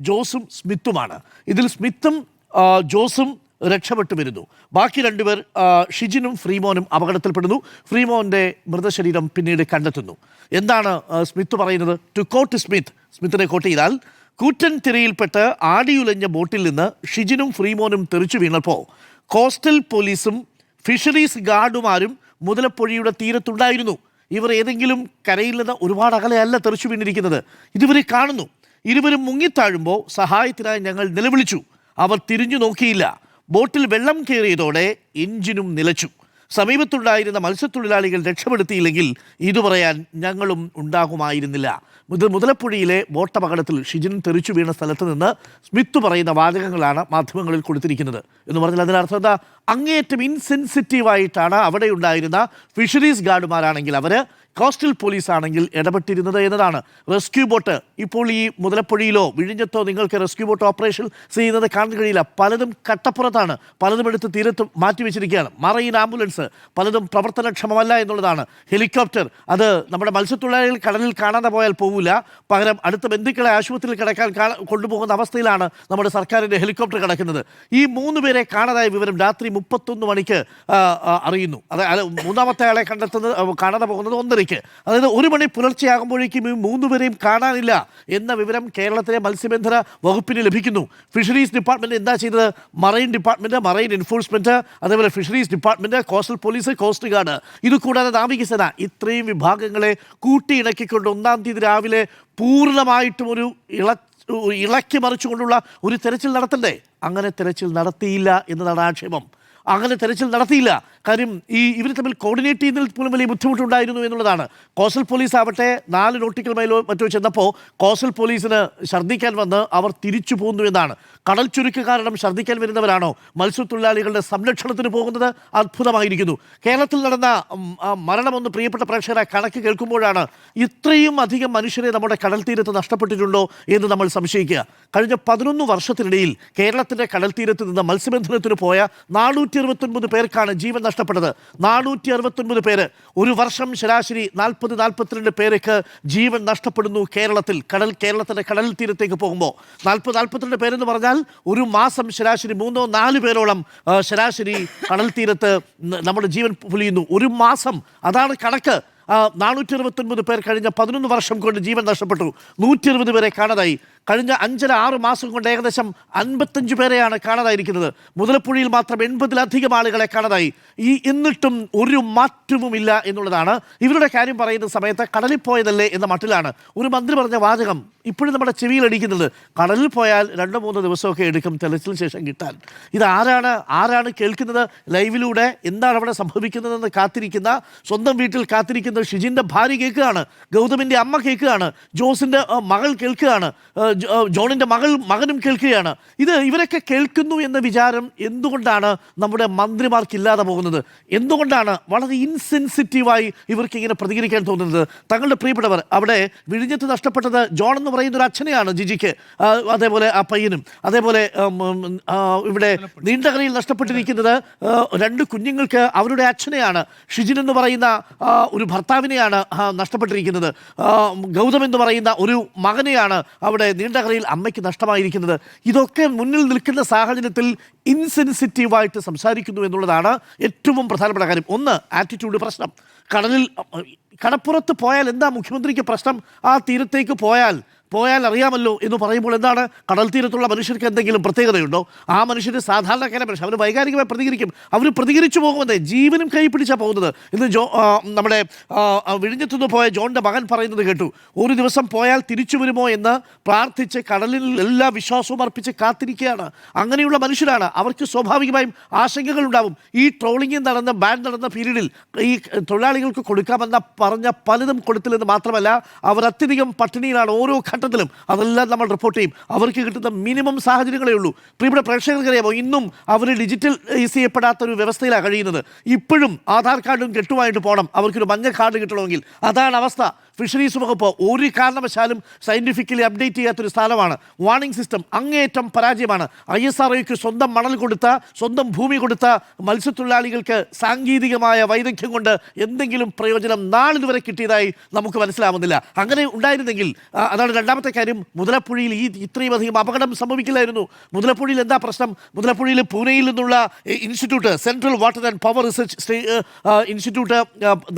ജോസും സ്മിത്തുമാണ്. ഇതിൽ സ്മിത്തും ജോസും രക്ഷപ്പെട്ടു വരുന്നു. ബാക്കി 2 പേർ ഷിജിനും ഫ്രീമോനും അപകടത്തിൽപ്പെടുന്നു. ഫ്രീമോൻ്റെ മൃതശരീരം പിന്നീട് കണ്ടെത്തുന്നു. എന്താണ് സ്മിത്ത് പറയുന്നത്? ടു കോട്ട് സ്മിത്തിനെ കോട്ട് ചെയ്താൽ, കൂറ്റൻ തിരയിൽപ്പെട്ട് ആടിയുലഞ്ഞ ബോട്ടിൽ നിന്ന് ഷിജിനും ഫ്രീമോനും തെറിച്ചു വീണപ്പോൾ കോസ്റ്റൽ പോലീസും ഫിഷറീസ് ഗാർഡുമാരും മുതലപ്പുഴയുടെ തീരത്തുണ്ടായിരുന്നു. ഇവർ ഏതെങ്കിലും കരയിൽ നിന്ന് ഒരുപാട് അകലെയല്ല തെറിച്ചു വീണിരിക്കുന്നത്. ഇതുവരെ കാണുന്നു. ഇരുവരും മുങ്ങിത്താഴുമ്പോൾ സഹായത്തിനായി ഞങ്ങൾ നിലവിളിച്ചു. അവർ തിരിഞ്ഞു നോക്കിയില്ല. ബോട്ടിൽ വെള്ളം കയറിയതോടെ എഞ്ചിനും നിലച്ചു. സമീപത്തുണ്ടായിരുന്ന മത്സ്യത്തൊഴിലാളികൾ രക്ഷപ്പെടുത്തിയില്ലെങ്കിൽ ഇത് പറയാൻ ഞങ്ങളും ഉണ്ടാകുമായിരുന്നില്ല. മുതലപ്പുഴയിലെ ബോട്ടപകടത്തിൽ ഷിജിൻ തെറിച്ചു വീണ സ്ഥലത്ത് നിന്ന് സ്മിത്ത് പറയുന്ന വാചകങ്ങളാണ് മാധ്യമങ്ങളിൽ കൊടുത്തിരിക്കുന്നത്. എന്ന് പറഞ്ഞാൽ അതിനർത്ഥം എന്താ? അങ്ങേയറ്റം ഇൻസെൻസിറ്റീവായിട്ടാണ് അവിടെ ഉണ്ടായിരുന്ന ഫിഷറീസ് ഗാർഡുമാരാണെങ്കിൽ അവർ, കോസ്റ്റൽ പോലീസ് ആണെങ്കിൽ ഇടപെട്ടിരുന്നത് എന്നതാണ്. റെസ്ക്യൂ ബോട്ട് ഇപ്പോൾ ഈ മുതലപ്പുഴയിലോ വിഴിഞ്ഞത്തോ നിങ്ങൾക്ക് റെസ്ക്യൂ ബോട്ട് ഓപ്പറേഷൻ ചെയ്യുന്നത് കാണാൻ കഴിയില്ല. പലതും കട്ടപ്പുറത്താണ്, പലതും എടുത്ത് തീരത്ത് മാറ്റിവെച്ചിരിക്കുകയാണ്. മറൈൻ ആംബുലൻസ് പലതും പ്രവർത്തനക്ഷമമല്ല എന്നുള്ളതാണ്. ഹെലികോപ്റ്റർ അത് നമ്മുടെ മത്സ്യത്തൊഴിലാളികൾ കടലിൽ കാണാതെ പോയാൽ പോകില്ല, പകരം അടുത്ത ബന്ധുക്കളെ ആശുപത്രിയിൽ കിടക്കാൻ കൊണ്ടുപോകുന്ന അവസ്ഥയിലാണ് നമ്മുടെ സർക്കാരിൻ്റെ ഹെലികോപ്റ്റർ കിടക്കുന്നത്. ഈ 3 പേരെ കാണാതായ വിവരം രാത്രി 31 മണിക്ക് അറിയുന്നു. അതായത് മൂന്നാമത്തെ ആളെ കാണാതെ പോകുന്നത് 1:30. അതായത് 1 മണി പുലർച്ചെയാകുമ്പോഴേക്കും ഈ 3 പേരെയും കാണാനില്ല എന്ന വിവരം കേരളത്തിലെ മത്സ്യബന്ധന വകുപ്പിന് ലഭിക്കുന്നു. ഫിഷറീസ് ഡിപ്പാർട്ട്മെന്റ് എന്താ ചെയ്തത്? മറൈൻ ഡിപ്പാർട്ട്മെന്റ്, മറൈൻ എൻഫോഴ്സ്മെന്റ്, അതേപോലെ fisheries department, coastal police, coast guard, ഇത് കൂടാതെ നാവികസേന, ഇത്രയും വിഭാഗങ്ങളെ കൂട്ടിയിണക്കിക്കൊണ്ട് 1-ാം തീയതി രാവിലെ പൂർണ്ണമായിട്ടും ഒരു ഇളക്കി മറിച്ചുകൊണ്ടുള്ള ഒരു തെരച്ചിൽ നടത്തണ്ടേ? അങ്ങനെ തെരച്ചിൽ നടത്തിയില്ല എന്നതാണ് ആക്ഷേപം. അങ്ങനെ തെരച്ചിൽ നടത്തിയില്ല. കാര്യം ഇവർ തമ്മിൽ കോർഡിനേറ്റ് ചെയ്യുന്നതിൽ പോലും വലിയ ബുദ്ധിമുട്ടുണ്ടായിരുന്നു എന്നുള്ളതാണ്. കോസ്റ്റൽ പോലീസ് ആവട്ടെ 4 നോട്ടിക്കൽ മൈലോ മറ്റോ ചെന്നപ്പോൾ കോസ്റ്റൽ പോലീസിന് ഛർദ്ദിക്കാൻ വന്ന് അവർ തിരിച്ചു പോകുന്നു എന്നാണ്. കടൽ ചുരുക്ക് കാരണം ഛർദ്ദിക്കാൻ വരുന്നവരാണോ മത്സ്യത്തൊഴിലാളികളുടെ സംരക്ഷണത്തിന് പോകുന്നത്? അത്ഭുതമായിരിക്കുന്നു. കേരളത്തിൽ നടന്ന മരണമെന്ന് പ്രിയപ്പെട്ട പ്രേക്ഷകരെ കണക്ക് കേൾക്കുമ്പോഴാണ് ഇത്രയും അധികം മനുഷ്യരെ നമ്മുടെ കടൽ തീരത്ത് നഷ്ടപ്പെട്ടിട്ടുണ്ടോ എന്ന് നമ്മൾ സംശയിക്കുക. കഴിഞ്ഞ 11 വർഷത്തിനിടയിൽ കേരളത്തിൻ്റെ കടൽ തീരത്ത് നിന്ന് മത്സ്യബന്ധനത്തിന് പോയ 469 പേർക്കാണ് ജീവൻ നഷ്ടപ്പെട്ടത്. 469 പേര്. ഒരു വർഷം ശരാശരി 40-42 പേർക്ക് ജീവൻ നഷ്ടപ്പെടുന്നു കേരളത്തിൻ്റെ കടൽ തീരത്തേക്ക് പോകുമ്പോൾ. 40-42 പേരെന്ന് പറഞ്ഞാൽ ഒരു മാസം ശരാശരി 3-4 പേരോളം ശരാശരി കടൽ തീരത്ത് നമ്മുടെ ജീവൻ പൊലിയുന്നു. ഒരു മാസം, അതാണ് കണക്ക്. 469 പേർ കഴിഞ്ഞ 11 വർഷം കൊണ്ട് ജീവൻ നഷ്ടപ്പെട്ടു. 120 പേരെ കാണാതായി. കഴിഞ്ഞ 5-6 മാസം കൊണ്ട് ഏകദേശം 55 പേരെയാണ് കാണാതായിരിക്കുന്നത്. മുതലപ്പുഴയിൽ മാത്രം 80-ലധികം ആളുകളെ കാണാതായി. എന്നിട്ടും ഒരു മാറ്റവുമില്ല എന്നുള്ളതാണ്. ഇവരുടെ കാര്യം പറയുന്ന സമയത്ത് കടലിൽ പോയതല്ലേ എന്ന മട്ടിലാണ് ഒരു മന്ത്രി പറഞ്ഞ വാചകം ഇപ്പോഴും നമ്മുടെ ചെവിയിലടിക്കുന്നത്. കടലിൽ പോയാൽ 2-3 ദിവസമൊക്കെ എടുക്കും തെരച്ചിലിന് ശേഷം കിട്ടാൻ. ഇത് ആരാണ് കേൾക്കുന്നത്? ലൈവിലൂടെ എന്താണ് അവിടെ സംഭവിക്കുന്നതെന്ന് കാത്തിരിക്കുന്ന, സ്വന്തം വീട്ടിൽ കാത്തിരിക്കുന്ന ഷിജിൻ്റെ ഭാര്യ കേൾക്കുകയാണ്, ഗൗതമിൻ്റെ അമ്മ കേൾക്കുകയാണ്, ജോസിൻ്റെ മകൾ കേൾക്കുകയാണ്, ജോണിൻ്റെ മകനും കേൾക്കുകയാണ്. ഇവരൊക്കെ കേൾക്കുന്നു എന്ന വിചാരം എന്തുകൊണ്ടാണ് നമ്മുടെ മന്ത്രിമാർക്കില്ലാതെ പോകുന്നത്? എന്തുകൊണ്ടാണ് വളരെ ഇൻസെൻസിറ്റീവായി ഇവർക്ക് ഇങ്ങനെ പ്രതികരിക്കാൻ തോന്നുന്നത്? തങ്ങളുടെ പ്രിയപ്പെട്ടവർ അവിടെ വിഴിഞ്ഞത്ത് നഷ്ടപ്പെട്ടത് ജോൺ എന്ന് പറയുന്ന ഒരു അച്ഛനെയാണ്, ജിജിക്ക്, അതേപോലെ ആ പയ്യനും, അതേപോലെ ഇവിടെ നീണ്ടകരയിൽ നഷ്ടപ്പെട്ടിരിക്കുന്നത് 2 കുഞ്ഞുങ്ങൾക്ക് അവരുടെ അച്ഛനെയാണ്. ഷിജിൻ എന്ന് പറയുന്ന ഒരു ഭർത്താവിനെയാണ് നഷ്ടപ്പെട്ടിരിക്കുന്നത്. ഗൗതം എന്ന് പറയുന്ന ഒരു മകനെയാണ് അവിടെ നീണ്ടകരയിൽ അമ്മയ്ക്ക് നഷ്ടമായിരിക്കുന്നത്. ഇതൊക്കെ മുന്നിൽ നിൽക്കുന്ന സാഹചര്യത്തിൽ ഇൻസെൻസിറ്റീവായിട്ട് സംസാരിക്കുന്നു എന്നുള്ളതാണ് ഏറ്റവും പ്രധാനപ്പെട്ട കാര്യം. ഒന്ന്, ആറ്റിറ്റ്യൂഡ് പ്രശ്നം. കടപ്പുറത്ത് പോയാൽ എന്താ മുഖ്യമന്ത്രിക്ക് പ്രശ്നം? ആ തീരത്തേക്ക് പോയാൽ അറിയാമല്ലോ എന്ന് പറയുമ്പോൾ എന്താണ്? കടൽ തീരത്തുള്ള മനുഷ്യർക്ക് എന്തെങ്കിലും പ്രത്യേകതയുണ്ടോ? ആ മനുഷ്യർ സാധാരണക്കാരെ മനുഷ്യർ, അവർ വൈകാരികമായി പ്രതികരിക്കും. അവർ പ്രതികരിച്ചു പോകുന്നത് ജീവനും കൈ പിടിച്ചാണ് പോകുന്നത്. ഇന്ന് നമ്മുടെ വിഴിഞ്ഞത്തുനിന്ന് പോയ ജോണിൻ്റെ മകൻ പറയുന്നത് കേട്ടു. ഒരു ദിവസം പോയാൽ തിരിച്ചു വരുമോ എന്ന് പ്രാർത്ഥിച്ച് കടലിൽ എല്ലാ വിശ്വാസവും അർപ്പിച്ച് കാത്തിരിക്കുകയാണ്. അങ്ങനെയുള്ള മനുഷ്യരാണ്. അവർക്ക് സ്വാഭാവികമായും ആശങ്കകൾ ഉണ്ടാവും. ഈ ട്രോളിംഗ് ബാൻ നടന്ന പീരീഡിൽ ഈ തൊഴിലാളികൾക്ക് കൊടുക്കാമെന്ന പറഞ്ഞ പലതും കൊടുത്തില്ലെന്ന് മാത്രമല്ല, അവർ അത്യധികം പട്ടിണിയിലാണ് ഓരോ ഘട്ടത്തിലും. അതെല്ലാം നമ്മൾ റിപ്പോർട്ട് ചെയ്യും. അവർക്ക് കിട്ടുന്ന മിനിമം സാഹചര്യങ്ങളേ ഉള്ളൂ. പ്രിയപ്പെട്ട പ്രേക്ഷകർക്കറിയാമോ, ഇന്നും അവർ ഡിജിറ്റലൈസ് ചെയ്യപ്പെടാത്ത ഒരു വ്യവസ്ഥയിലാണ് കഴിയുന്നത്. ഇപ്പോഴും ആധാർ കാർഡും കെട്ടുമായിട്ട് പോകണം അവർക്കൊരു മഞ്ഞ കാർഡ് കിട്ടണമെങ്കിൽ. അതാണ് അവസ്ഥ. ഫിഷറീസ് വകുപ്പ് ഒരു കാരണവശാലും സയൻറ്റിഫിക്കലി അപ്ഡേറ്റ് ചെയ്യാത്തൊരു സ്ഥാനമാണ്. വാർണിംഗ് സിസ്റ്റം അങ്ങേയറ്റം പരാജയമാണ്. ISROയ്ക്ക് സ്വന്തം മണൽ കൊടുത്ത, സ്വന്തം ഭൂമി കൊടുത്ത മത്സ്യത്തൊഴിലാളികൾക്ക് സാങ്കേതികമായ വൈദഗ്ധ്യം കൊണ്ട് എന്തെങ്കിലും പ്രയോജനം നാളിതുവരെ കിട്ടിയതായി നമുക്ക് മനസ്സിലാവുന്നില്ല. അങ്ങനെ ഉണ്ടായിരുന്നെങ്കിൽ, അതാണ് രണ്ടാമത്തെ കാര്യം, മുതലപ്പുഴയിൽ ഇത്രയും അധികം അപകടം സംഭവിക്കില്ലായിരുന്നു. മുതലപ്പുഴയിൽ എന്താ പ്രശ്നം? മുതലപ്പുഴയിൽ പൂനെയിൽ നിന്നുള്ള institute, central water and power research institute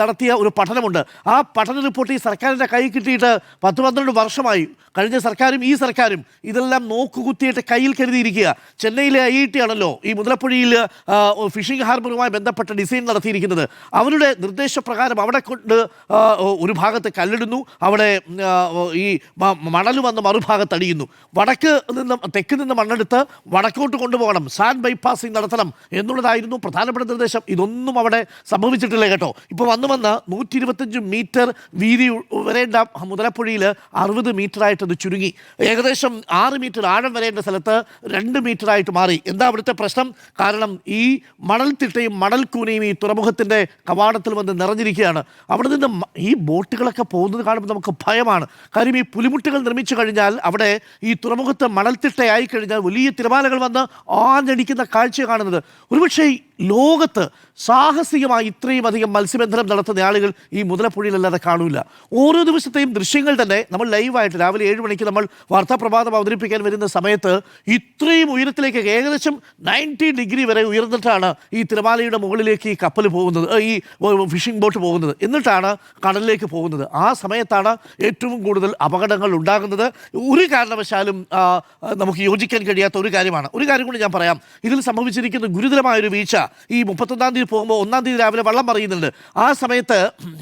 നടത്തിയ ഒരു പഠനമുണ്ട്. ആ പഠന റിപ്പോർട്ട് സർക്കാരിൻ്റെ കൈ കിട്ടിയിട്ട് 10-12 വർഷമായി. കഴിഞ്ഞ സർക്കാരും ഈ സർക്കാരും ഇതെല്ലാം നോക്കുകുത്തിയിട്ട് കയ്യിൽ കരുതിയിരിക്കുക. ചെന്നൈയിലെ IIT ആണല്ലോ ഈ മുതലപ്പുഴയിൽ ഫിഷിംഗ് ഹാർബറുമായി ബന്ധപ്പെട്ട ഡിസൈൻ നടത്തിയിരിക്കുന്നത്. അവരുടെ നിർദ്ദേശപ്രകാരം അവിടെ കൊണ്ട് ഒരു ഭാഗത്ത് കല്ലിടുന്നു, അവിടെ ഈ മണൽ വന്ന് മറുഭാഗത്ത് അടിയുന്നു. തെക്ക് നിന്ന് മണ്ണെടുത്ത് വടക്കോട്ട് കൊണ്ടുപോകണം, സാൻഡ് ബൈപ്പാസിംഗ് നടത്തണം എന്നുള്ളതായിരുന്നു പ്രധാനപ്പെട്ട നിർദ്ദേശം. ഇതൊന്നും അവിടെ സംഭവിച്ചിട്ടില്ല കേട്ടോ. ഇപ്പോൾ വന്ന് 125 മീറ്റർ വീതി വരേണ്ട മുതലപ്പുഴയിൽ 60 മീറ്ററായിട്ട് അത് ചുരുങ്ങി. ഏകദേശം 6 മീറ്റർ ആഴം വരേണ്ട സ്ഥലത്ത് 2 മീറ്ററായിട്ട് മാറി. എന്താ അവിടുത്തെ പ്രശ്നം? കാരണം ഈ മണൽത്തിട്ടയും മണൽക്കൂനയും ഈ തുറമുഖത്തിൻ്റെ കവാടത്തിൽ വന്ന് നിറഞ്ഞിരിക്കുകയാണ്. അവിടെ നിന്ന് ഈ ബോട്ടുകളൊക്കെ പോകുന്നത് കാണുമ്പോൾ നമുക്ക് ഭയമാണ്. കാര്യം ഈ പുലിമുട്ടുകൾ നിർമ്മിച്ചു കഴിഞ്ഞാൽ അവിടെ ഈ തുറമുഖത്ത് മണൽത്തിട്ടയായി കഴിഞ്ഞാൽ വലിയ തിരമാലകൾ വന്ന് ആഞ്ഞടിക്കുന്ന കാഴ്ച കാണുന്നത്. ഒരുപക്ഷേ ലോകത്ത് സാഹസികമായി ഇത്രയും അധികം മത്സ്യബന്ധനം നടത്തുന്ന ആളുകൾ ഈ മുതലപ്പുഴയിലല്ലാതെ കാണൂല. ഓരോ ദിവസത്തെയും ദൃശ്യങ്ങൾ തന്നെ നമ്മൾ ലൈവായിട്ട് രാവിലെ 7 മണിക്ക് നമ്മൾ വാർത്താപ്രഭാതം അവതരിപ്പിക്കാൻ വരുന്ന സമയത്ത് ഇത്രയും ഉയരത്തിലേക്ക് ഏകദേശം 90 ഡിഗ്രി വരെ ഉയർന്നിട്ടാണ് ഈ തിരമാലയുടെ മുകളിലേക്ക് ഈ കപ്പൽ പോകുന്നത്, ഈ ഫിഷിംഗ് ബോട്ട് പോകുന്നത്, എന്നിട്ടാണ് കടലിലേക്ക് പോകുന്നത്. ആ സമയത്താണ് ഏറ്റവും കൂടുതൽ അപകടങ്ങൾ ഉണ്ടാകുന്നത്. ഒരു കാരണവശാലും നമുക്ക് യോജിക്കാൻ കഴിയാത്ത ഒരു കാര്യമാണ്. ഒരു കാര്യം കൂടി ഞാൻ പറയാം. ഇതിൽ സംഭവിച്ചിരിക്കുന്ന ഗുരുതരമായൊരു വീഴ്ച. ഈ 31-ാം തീയതി പോകുമ്പോൾ 1-ാം തീയതി രാവിലെ വള്ളം മറിയുന്നുണ്ട്. ആ സമയത്ത്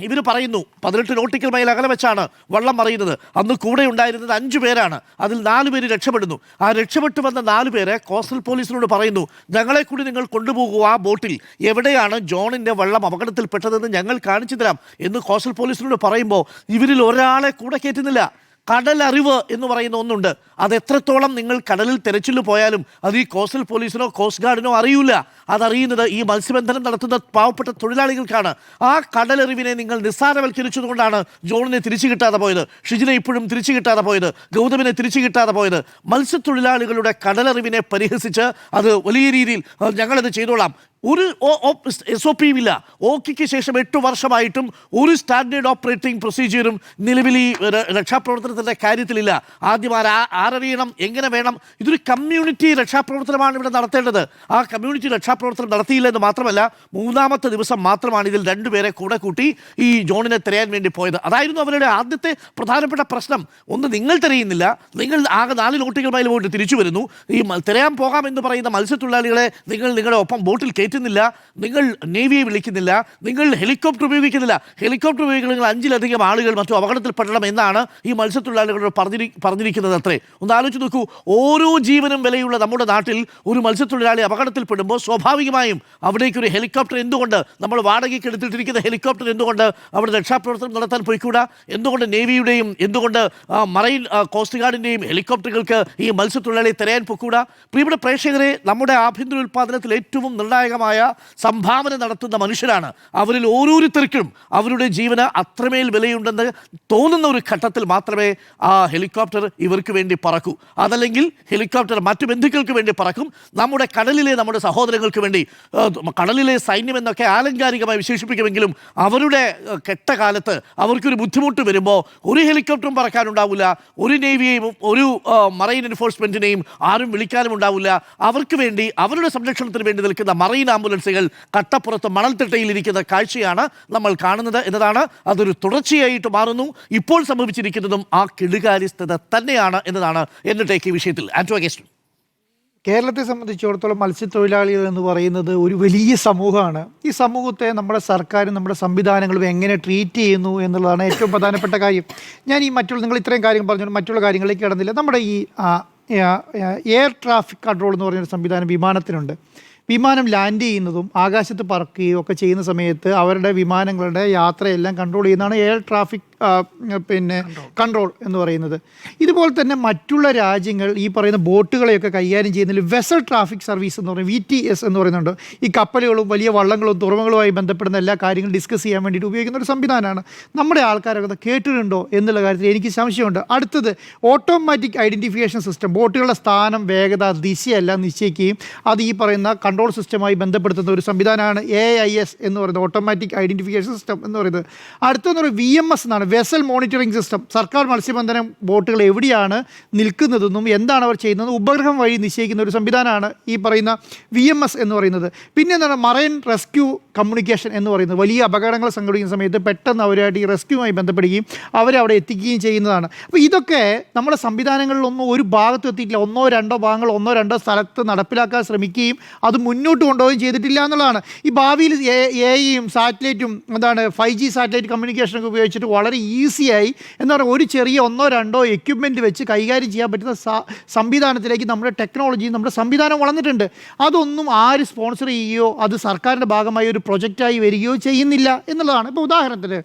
ഇവർ പറയുന്നു 18 നോട്ടിക്കൽ മൈൽ അകലെ വെച്ചാണ് വള്ളം മറിയുന്നത്. അന്ന് കൂടെ ഉണ്ടായിരുന്നത് 5 പേരാണ്. അതിൽ 4 പേര് രക്ഷപ്പെടുന്നു. ആ രക്ഷപ്പെട്ടു വന്ന 4 പേര് കോസ്റ്റൽ പോലീസിനോട് പറയുന്നു, ഞങ്ങളെ കൂടി നിങ്ങൾ കൊണ്ടുപോകൂ ആ ബോട്ടിൽ. എവിടെയാണ് ജോണിൻ്റെ വള്ളം അപകടത്തിൽപ്പെട്ടതെന്ന് ഞങ്ങൾ കാണിച്ചു തരാം എന്ന് കോസ്റ്റൽ പോലീസിനോട് പറയുമ്പോൾ ഇവരിൽ ഒരാളെ കൂടെ കയറ്റുന്നില്ല. കടലറിവ് എന്ന് പറയുന്ന ഒന്നുണ്ട്. അത് എത്രത്തോളം നിങ്ങൾ കടലിൽ തെരച്ചിൽ പോയാലും അത് ഈ കോസ്റ്റൽ പോലീസിനോ കോസ്റ്റ് ഗാർഡിനോ അറിയില്ല. അതറിയുന്നത് ഈ മത്സ്യബന്ധനം നടത്തുന്ന പാവപ്പെട്ട തൊഴിലാളികൾക്കാണ്. ആ കടലറിവിനെ നിങ്ങൾ നിസ്സാരവൽക്കരിച്ചതുകൊണ്ടാണ് ജോണിനെ തിരിച്ചു കിട്ടാതെ പോയത്, ഷിജിനെ ഇപ്പോഴും തിരിച്ചു കിട്ടാതെ പോയത്, ഗൗതമിനെ തിരിച്ചു കിട്ടാതെ പോയത്. മത്സ്യത്തൊഴിലാളികളുടെ കടലറിവിനെ പരിഹസിച്ച് അത് വലിയ രീതിയിൽ ഞങ്ങളത് ചെയ്തോളാം, ഒരു SOP ഇല്ല. ഓക്കിക്ക് ശേഷം 8 വർഷമായിട്ടും ഒരു സ്റ്റാൻഡേർഡ് ഓപ്പറേറ്റിംഗ് പ്രൊസീജിയറും നിലവിൽ ഈ രക്ഷാപ്രവർത്തനത്തിൻ്റെ കാര്യത്തിലില്ല. ആദ്യം ആരറിയണം, എങ്ങനെ വേണം? ഇതൊരു കമ്മ്യൂണിറ്റി രക്ഷാപ്രവർത്തനമാണ് ഇവിടെ നടത്തേണ്ടത്. ആ കമ്മ്യൂണിറ്റി രക്ഷാപ്രവർത്തനം നടത്തിയില്ല എന്ന് മാത്രമല്ല, 3-ാമത്തെ ദിവസം മാത്രമാണ് ഇതിൽ 2 പേരെ കൂടെ കൂട്ടി ഈ ജോണിനെ തിരയാൻ വേണ്ടി പോയത്. അതായിരുന്നു അവരുടെ ആദ്യത്തെ പ്രധാനപ്പെട്ട പ്രശ്നം. ഒന്ന്, നിങ്ങൾ തിരയുന്നില്ല, നിങ്ങൾ ആകെ 4 നോട്ടിക്കൽ മൈൽ പോയിട്ട് തിരിച്ചു വരുന്നു. ഈ തിരയാൻ പോകാമെന്ന് പറയുന്ന മത്സ്യത്തൊഴിലാളികളെ നിങ്ങൾ നിങ്ങളുടെ ഒപ്പം ബോട്ടിൽ കയറ്റുന്നില്ല, നിങ്ങൾ നേവിയെ വിളിക്കുന്നില്ല, നിങ്ങൾ ഹെലികോപ്റ്റർ ഉപയോഗിക്കുന്നില്ല. ഹെലികോപ്റ്റർ ഉപയോഗിക്കുന്ന 5-ലധികം ആളുകൾ മറ്റു അപകടത്തിൽപ്പെടണം എന്നാണ് ഈ മത്സ്യത്തൊഴിലാളികളോട് പറഞ്ഞിരിക്കുന്നത് അത്രേ. ഒന്ന് ആലോചിച്ച് നോക്കൂ, ഓരോ ജീവനും വിലയുള്ള നമ്മുടെ നാട്ടിൽ ഒരു മത്സ്യത്തൊഴിലാളി അപകടത്തിൽപ്പെടുമ്പോൾ സ്വാഭാവികമായും അവിടേക്ക് ഒരു ഹെലികോപ്റ്റർ എന്തുകൊണ്ട്, നമ്മൾ വാടകയ്ക്ക് എടുത്തിട്ടിരിക്കുന്ന ഹെലികോപ്റ്റർ എന്തുകൊണ്ട് അവിടെ രക്ഷാപ്രവർത്തനം നടത്താൻ പോയിക്കൂടാ? എന്തുകൊണ്ട് നേവിയുടെയും എന്തുകൊണ്ട് മറൈൻ കോസ്റ്റ് ഗാർഡിൻ്റെയും ഹെലികോപ്റ്ററുകൾക്ക് ഈ മത്സ്യത്തൊഴിലാളിയെ തിരയാൻ പൊക്കൂടാ? പ്രിയപ്പെട്ട പ്രേക്ഷകരെ, നമ്മുടെ ആഭ്യന്തര ഉൽപ്പാദനത്തിൽ ഏറ്റവും നിർണായകമായ സംഭാവന നടത്തുന്ന മനുഷ്യരാണ്. അവരിൽ ഓരോരുത്തർക്കും അവരുടെ ജീവന് അത്രമേൽ വിലയുണ്ടെന്ന് തോന്നുന്ന ഒരു ഘട്ടത്തിൽ മാത്രമേ ആ ഹെലികോപ്റ്റർ ഇവർക്ക് വേണ്ടി പറക്കൂ. അതല്ലെങ്കിൽ ഹെലികോപ്റ്റർ മറ്റു ബന്ധുക്കൾക്ക് വേണ്ടി പറക്കും. നമ്മുടെ കടലിലെ നമ്മുടെ സഹോദരങ്ങൾക്ക് വേണ്ടി, കടലിലെ സൈന്യം എന്നൊക്കെ ആലങ്കാരികമായി വിശേഷിപ്പിക്കുമെങ്കിലും അവരുടെ കെട്ടകാലത്ത് അവർക്കൊരു ബുദ്ധിമുട്ട് വരുമ്പോൾ ഒരു ഹെലികോപ്റ്ററും പറക്കാനുണ്ടാവില്ല, ഒരു നേവിയെയും ഒരു മറൈൻ എൻഫോഴ്സ്മെന്റിനെയും ആരും വിളിക്കാനും ഉണ്ടാവില്ല. അവർക്ക് വേണ്ടി, അവരുടെ സംരക്ഷണത്തിന് വേണ്ടി നിൽക്കുന്ന മറൈൻ ആംബുലൻസുകൾ കട്ടപ്പുറത്ത് മണൽത്തിട്ടയിൽ ഇരിക്കുന്ന കാഴ്ചയാണ് നമ്മൾ കാണുന്നത് എന്നതാണ്. അതൊരു തുടർച്ചയായിട്ട് മാറുന്നു. ഇപ്പോൾ സംഭവിച്ചിരിക്കുന്നതും ആ കെടുകാര്യസ്ഥത തന്നെയാണ് എന്നതാണ് എൻ്റെ ടേക്ക് ഈ വിഷയത്തിൽ. ആന്റോ അഗസ്റ്റിൻ, കേരളത്തെ സംബന്ധിച്ചിടത്തോളം മത്സ്യത്തൊഴിലാളികൾ എന്ന് പറയുന്നത് ഒരു വലിയ സമൂഹമാണ്. ഈ സമൂഹത്തെ നമ്മുടെ സർക്കാരും നമ്മുടെ സംവിധാനങ്ങളും എങ്ങനെ ട്രീറ്റ് ചെയ്യുന്നു എന്നുള്ളതാണ് ഏറ്റവും പ്രധാനപ്പെട്ട കാര്യം. ഞാൻ ഈ നിങ്ങൾ ഇത്രയും കാര്യങ്ങൾ പറഞ്ഞു, മറ്റുള്ള കാര്യങ്ങളിലേക്ക് കടന്നില്ല. നമ്മുടെ ഈ എയർ ട്രാഫിക് കൺട്രോൾ എന്ന് പറഞ്ഞൊരു സംവിധാനം വിമാനത്തിനുണ്ട്. വിമാനം ലാൻഡ് ചെയ്യുന്നതും ആകാശത്ത് പറക്കുകയും ഒക്കെ ചെയ്യുന്ന സമയത്ത് അവരുടെ വിമാനങ്ങളുടെ യാത്രയെല്ലാം കൺട്രോൾ ചെയ്യുന്നതാണ് എയർ ട്രാഫിക് കൺട്രോൾ എന്ന് പറയുന്നത്. ഇതുപോലെ തന്നെ മറ്റുള്ള രാജ്യങ്ങൾ ഈ പറയുന്ന ബോട്ടുകളെയൊക്കെ കൈകാര്യം ചെയ്യുന്നതിൽ വെസൽ ട്രാഫിക് സർവീസ് എന്ന് പറയുന്നത് VTS എന്ന് പറയുന്നുണ്ട്. ഈ കപ്പലുകളും വലിയ വള്ളങ്ങളും തുറമുകളുമായി ബന്ധപ്പെടുന്ന എല്ലാ കാര്യങ്ങളും ഡിസ്കസ് ചെയ്യാൻ വേണ്ടിയിട്ട് ഉപയോഗിക്കുന്ന ഒരു സംവിധാനമാണ്. നമ്മുടെ ആൾക്കാരൊക്കെ കേട്ടിട്ടുണ്ടോ എന്നുള്ള കാര്യത്തിൽ എനിക്ക് സംശയമുണ്ട്. അടുത്തത് ഓട്ടോമാറ്റിക് ഐഡൻറ്റിഫിക്കേഷൻ സിസ്റ്റം. ബോട്ടുകളുടെ സ്ഥാനം, വേഗത, ദിശയെല്ലാം നിശ്ചയിക്കുകയും അത് ഈ പറയുന്ന കൺട്രോൾ സിസ്റ്റമായി ബന്ധപ്പെടുത്തുന്ന ഒരു സംവിധാനമാണ് AIS എന്ന് പറയുന്നത്, ഓട്ടോമാറ്റിക് ഐഡൻറ്റിഫിക്കേഷൻ സിസ്റ്റം എന്ന് പറയുന്നത്. അടുത്തെന്ന് പറയുന്നത് VMS എന്നാണ്, വെസൽ മോണിറ്ററിംഗ് സിസ്റ്റം. സർക്കാർ മത്സ്യബന്ധന ബോട്ടുകൾ എവിടെയാണ് നിൽക്കുന്നതെന്നും എന്താണ് അവർ ചെയ്യുന്നതെന്നും ഉപഗ്രഹം വഴി നിശ്ചയിക്കുന്ന ഒരു സംവിധാനമാണ് ഈ പറയുന്ന VMS എന്ന് പറയുന്നത്. പിന്നെ എന്താണ് മറൈൻ റെസ്ക്യൂ കമ്മ്യൂണിക്കേഷൻ എന്ന് പറയുന്നത്. വലിയ അപകടങ്ങൾ സംഘടിപ്പിക്കുന്ന സമയത്ത് പെട്ടെന്ന് അവരുമായിട്ട് ഈ റെസ്ക്യൂമായി ബന്ധപ്പെടുകയും അവരെ അവിടെ എത്തിക്കുകയും ചെയ്യുന്നതാണ്. അപ്പോൾ ഇതൊക്കെ നമ്മുടെ സംവിധാനങ്ങളിലൊന്നും ഒരു ഭാഗത്തും എത്തിയിട്ടില്ല. 1-2 ഭാഗങ്ങൾ 1-2 സ്ഥലത്ത് നടപ്പിലാക്കാൻ ശ്രമിക്കുകയും അത് മുന്നോട്ട് കൊണ്ടുപോവുകയും ചെയ്തിട്ടില്ല എന്നുള്ളതാണ്. ഈ ഭാവിയിൽ AI-യും സാറ്റലൈറ്റും 5G സാറ്റലൈറ്റ് കമ്മ്യൂണിക്കേഷനൊക്കെ ഉപയോഗിച്ചിട്ട് വളരെ ഈസിയായി എന്താ പറയുക ഒരു ചെറിയ 1-2 എക്യുപ്മെൻറ്റ് വെച്ച് കൈകാര്യം ചെയ്യാൻ പറ്റുന്ന സംവിധാനത്തിലേക്ക് നമ്മുടെ ടെക്നോളജി, നമ്മുടെ സംവിധാനം വളർന്നിട്ടുണ്ട്. അതൊന്നും ആര് സ്പോൺസർ ചെയ്യുകയോ അത് സർക്കാരിൻ്റെ ഭാഗമായി ഒരു പ്രൊജക്റ്റായി വരികയോ ചെയ്യുന്നില്ല എന്നുള്ളതാണ്. ഇപ്പോൾ ഉദാഹരണത്തിന്